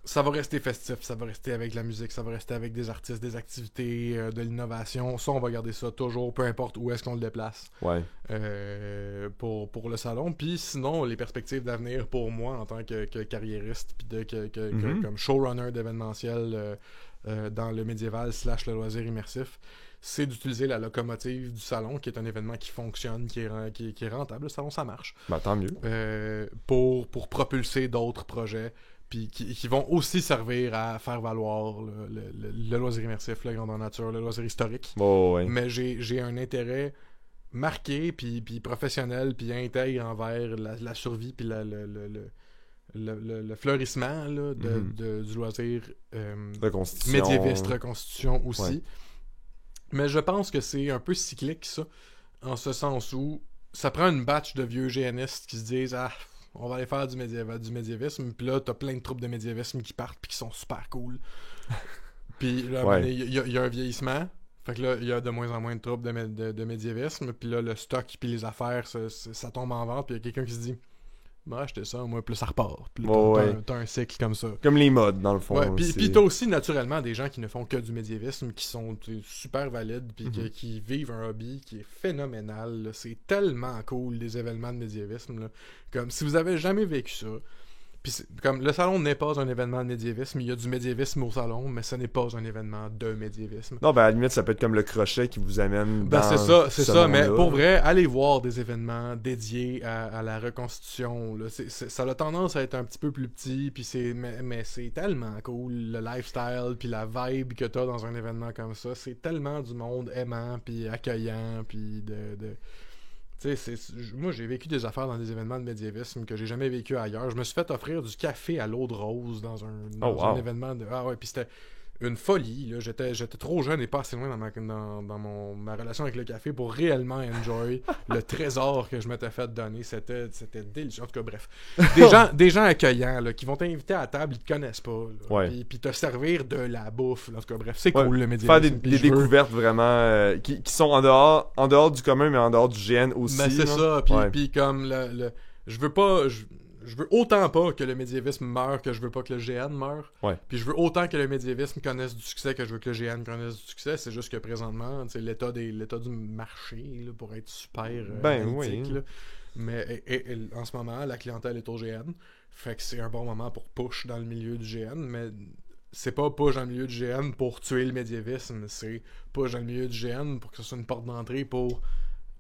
ça va rester festif, ça va rester avec la musique, ça va rester avec des artistes, des activités, de l'innovation. Ça, on va garder ça toujours, peu importe où est-ce qu'on le déplace pour le salon. Puis sinon, les perspectives d'avenir pour moi en tant que carriériste, puis comme showrunner d'événementiel dans le médiéval / le loisir immersif, c'est d'utiliser la locomotive du salon, qui est un événement qui fonctionne, qui est rentable. Le salon, ça marche. Tant mieux. Pour propulser d'autres projets puis qui vont aussi servir à faire valoir le loisir immersif, la grandeur nature, le loisir historique. Mais j'ai un intérêt marqué, puis professionnel, puis intègre envers la survie, puis le fleurissement là, du loisir médiéviste, reconstitution aussi. Ouais. Mais je pense que c'est un peu cyclique, ça, en ce sens où ça prend une batch de vieux GNistes qui se disent « Ah, on va aller faire du médiévisme », puis là, t'as plein de troupes de médiévisme qui partent puis qui sont super cool. Puis là, il y a un vieillissement, fait que là, il y a de moins en moins de troupes de médiévisme, puis là, le stock puis les affaires, ça tombe en vente, puis il y a quelqu'un qui se dit « Moi, acheter ça, moi, plus ça repart. » Puis t'as un cycle comme ça. Comme les modes, dans le fond. Ouais, puis t'as aussi, naturellement, des gens qui ne font que du médiévisme, qui sont super valides, puis qui vivent un hobby qui est phénoménal. Là. C'est tellement cool, les événements de médiévisme. Là. Comme, si vous avez jamais vécu ça, puis comme le salon n'est pas un événement de médiévisme, il y a du médiévisme au salon, mais ce n'est pas un événement de médiévisme. Non, à la limite, ça peut être comme le crochet qui vous amène dans c'est ça, mais pour vrai, allez voir des événements dédiés à la reconstitution. Là. Ça a tendance à être un petit peu plus petit, puis mais c'est tellement cool, le lifestyle, puis la vibe que t'as dans un événement comme ça. C'est tellement du monde aimant, puis accueillant, puis moi, j'ai vécu des affaires dans des événements de médiévisme que j'ai jamais vécu ailleurs. Je me suis fait offrir du café à l'eau de rose dans un événement de... Ah ouais, puis c'était une folie. Là. J'étais trop jeune et pas assez loin dans ma relation avec le café pour réellement enjoy le trésor que je m'étais fait donner. C'était délicieux. En tout cas, bref. Des gens accueillants là, qui vont t'inviter à la table, ils te connaissent pas. Puis te servir de la bouffe. Là. En tout cas, bref, c'est cool le médiévisme. Faire des découvertes vraiment qui sont en dehors du commun, mais en dehors du GN aussi. Mais c'est ça. Puis comme je veux pas... Je veux autant pas que le médiévisme meure que je veux pas que le GN meure. Ouais. Puis je veux autant que le médiévisme connaisse du succès que je veux que le GN connaisse du succès. C'est juste que présentement, l'état du marché, là, pour être super analytique, là. Mais en ce moment, la clientèle est au GN. Fait que c'est un bon moment pour push dans le milieu du GN. Mais c'est pas push dans le milieu du GN pour tuer le médiévisme. C'est push dans le milieu du GN pour que ce soit une porte d'entrée pour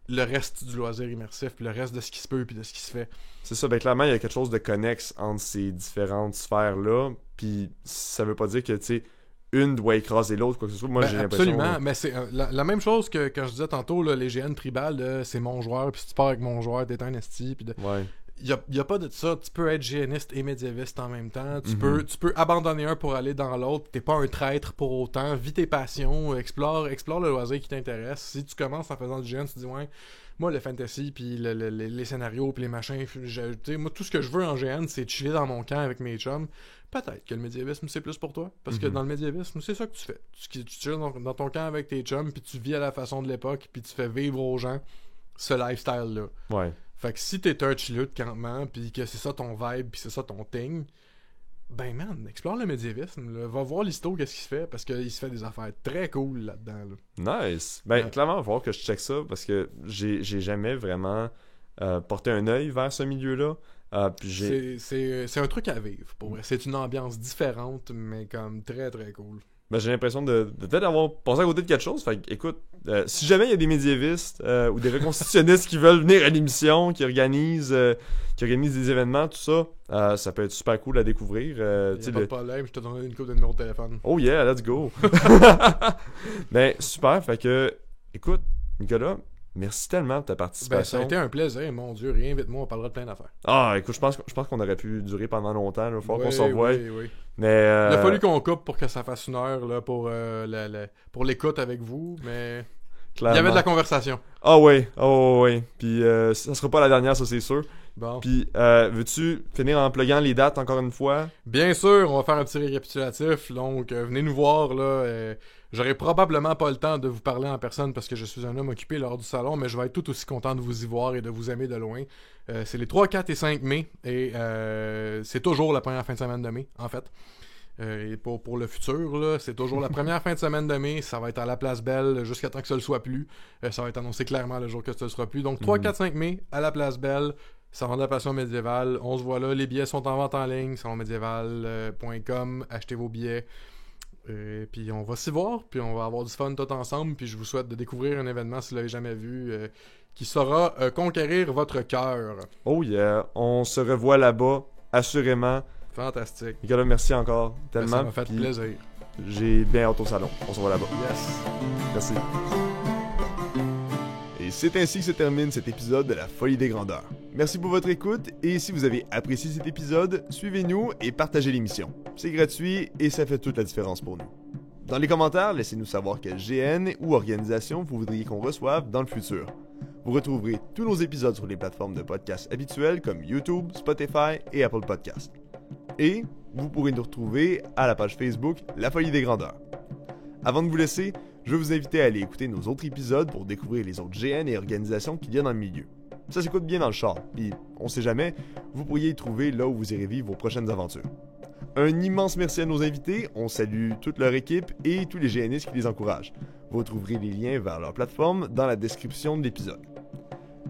le reste du loisir immersif, puis le reste de ce qui se peut, puis de ce qui se fait. C'est ça, clairement, il y a quelque chose de connexe entre ces différentes sphères-là, puis ça veut pas dire que, tu sais, une doit écraser l'autre, quoi que ce soit. Moi, j'ai l'impression... Absolument, mais c'est la même chose que quand je disais tantôt, là, les GN tribales, c'est mon joueur, puis si tu pars avec mon joueur, t'es un esti, puis il y a pas de ça. Tu peux être GNiste et médiéviste en même temps. Tu peux abandonner un pour aller dans l'autre. T'es pas un traître pour autant. Vis tes passions. Explore le loisir qui t'intéresse. Si tu commences en faisant du GN, tu te dis ouais, moi le fantasy puis les scénarios puis les machins, moi tout ce que je veux en GN, c'est chiller dans mon camp avec mes chums. Peut-être que le médiévisme c'est plus pour toi. Parce que dans le médiévisme, c'est ça que tu fais. Tu chilles dans ton camp avec tes chums, puis tu vis à la façon de l'époque, puis tu fais vivre aux gens ce lifestyle-là. Ouais. Fait que si t'es un chilleux de campement, pis que c'est ça ton vibe, pis c'est ça ton thing, ben man, explore le médiévisme, là. Va voir l'histo qu'est-ce qu'il se fait, parce qu'il se fait des affaires très cool là-dedans, là. Nice! Clairement, il va falloir que je check ça, parce que j'ai jamais vraiment porté un œil vers ce milieu-là. C'est un truc à vivre, pour vrai. C'est une ambiance différente, mais comme très très cool. J'ai l'impression de peut-être avoir passé à côté de quelque chose. Fait que, écoute, si jamais il y a des médiévistes ou des reconstitutionnistes qui veulent venir à l'émission, qui organisent des événements, tout ça, ça peut être super cool à découvrir. Il n'y a pas de problème, je te donnerai une coupe de numéro de téléphone. Oh yeah, let's go! Super, fait que, écoute, Nicolas, merci tellement pour ta Ben, participation. ça a été un plaisir, mon Dieu, réinvite-moi, on parlera de plein d'affaires. Ah, écoute, je pense qu'on aurait pu durer pendant longtemps. Il va falloir qu'on se Oui, revoie. oui. Mais, Il a fallu qu'on coupe pour que ça fasse une heure là, pour l'écoute avec vous, mais il y avait de la conversation. Ah oui, oui. Puis ça sera pas la dernière, ça c'est sûr. Bon. Puis veux-tu finir en pluguant les dates encore une fois? Bien sûr, on va faire un petit récapitulatif. Donc, venez nous voir là. J'aurai probablement pas le temps de vous parler en personne parce que je suis un homme occupé lors du salon, mais je vais être tout aussi content de vous y voir et de vous aimer de loin. C'est les 3, 4 et 5 mai et c'est toujours la première fin de semaine de mai, en fait. Et pour le futur, là, c'est toujours la première fin de semaine de mai. Ça va être à la Place Belle jusqu'à temps que ça le soit plus. Ça va être annoncé clairement le jour que ça le sera plus. Donc 3, 4, 5 mai à la Place Belle. Salon de la Passion médiévale. On se voit là. Les billets sont en vente en ligne. salonmédiéval.com. Achetez vos billets. Puis on va s'y voir. Puis on va avoir du fun tout ensemble. Puis je vous souhaite de découvrir un événement si vous l'avez jamais vu qui saura conquérir votre cœur. Oh yeah, on se revoit là-bas, assurément. Fantastique. Nicolas, merci encore tellement. Ça m'a fait puis plaisir. J'ai bien hâte au salon. On se voit là-bas. Yes. Merci. Et c'est ainsi que se termine cet épisode de La Folie des Grandeurs. Merci pour votre écoute et si vous avez apprécié cet épisode, suivez-nous et partagez l'émission. C'est gratuit et ça fait toute la différence pour nous. Dans les commentaires, laissez-nous savoir quelle GN ou organisation vous voudriez qu'on reçoive dans le futur. Vous retrouverez tous nos épisodes sur les plateformes de podcasts habituelles comme YouTube, Spotify et Apple Podcasts. Et vous pourrez nous retrouver à la page Facebook La Folie des Grandeurs. Avant de vous laisser, je veux vous inviter à aller écouter nos autres épisodes pour découvrir les autres GN et organisations qu'il y a dans le milieu. Ça s'écoute bien dans le char, puis on sait jamais, vous pourriez y trouver là où vous irez vivre vos prochaines aventures. Un immense merci à nos invités, on salue toute leur équipe et tous les GNistes qui les encouragent. Vous retrouverez les liens vers leur plateforme dans la description de l'épisode.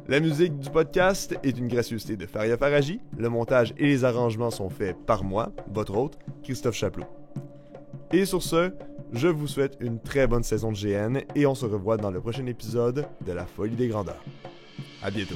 La musique du podcast est une gracieuseté de Faria Faraji. Le montage et les arrangements sont faits par moi, votre hôte, Christophe Chapelot. Et sur ce, je vous souhaite une très bonne saison de GN et on se revoit dans le prochain épisode de La Folie des Grandeurs. À bientôt.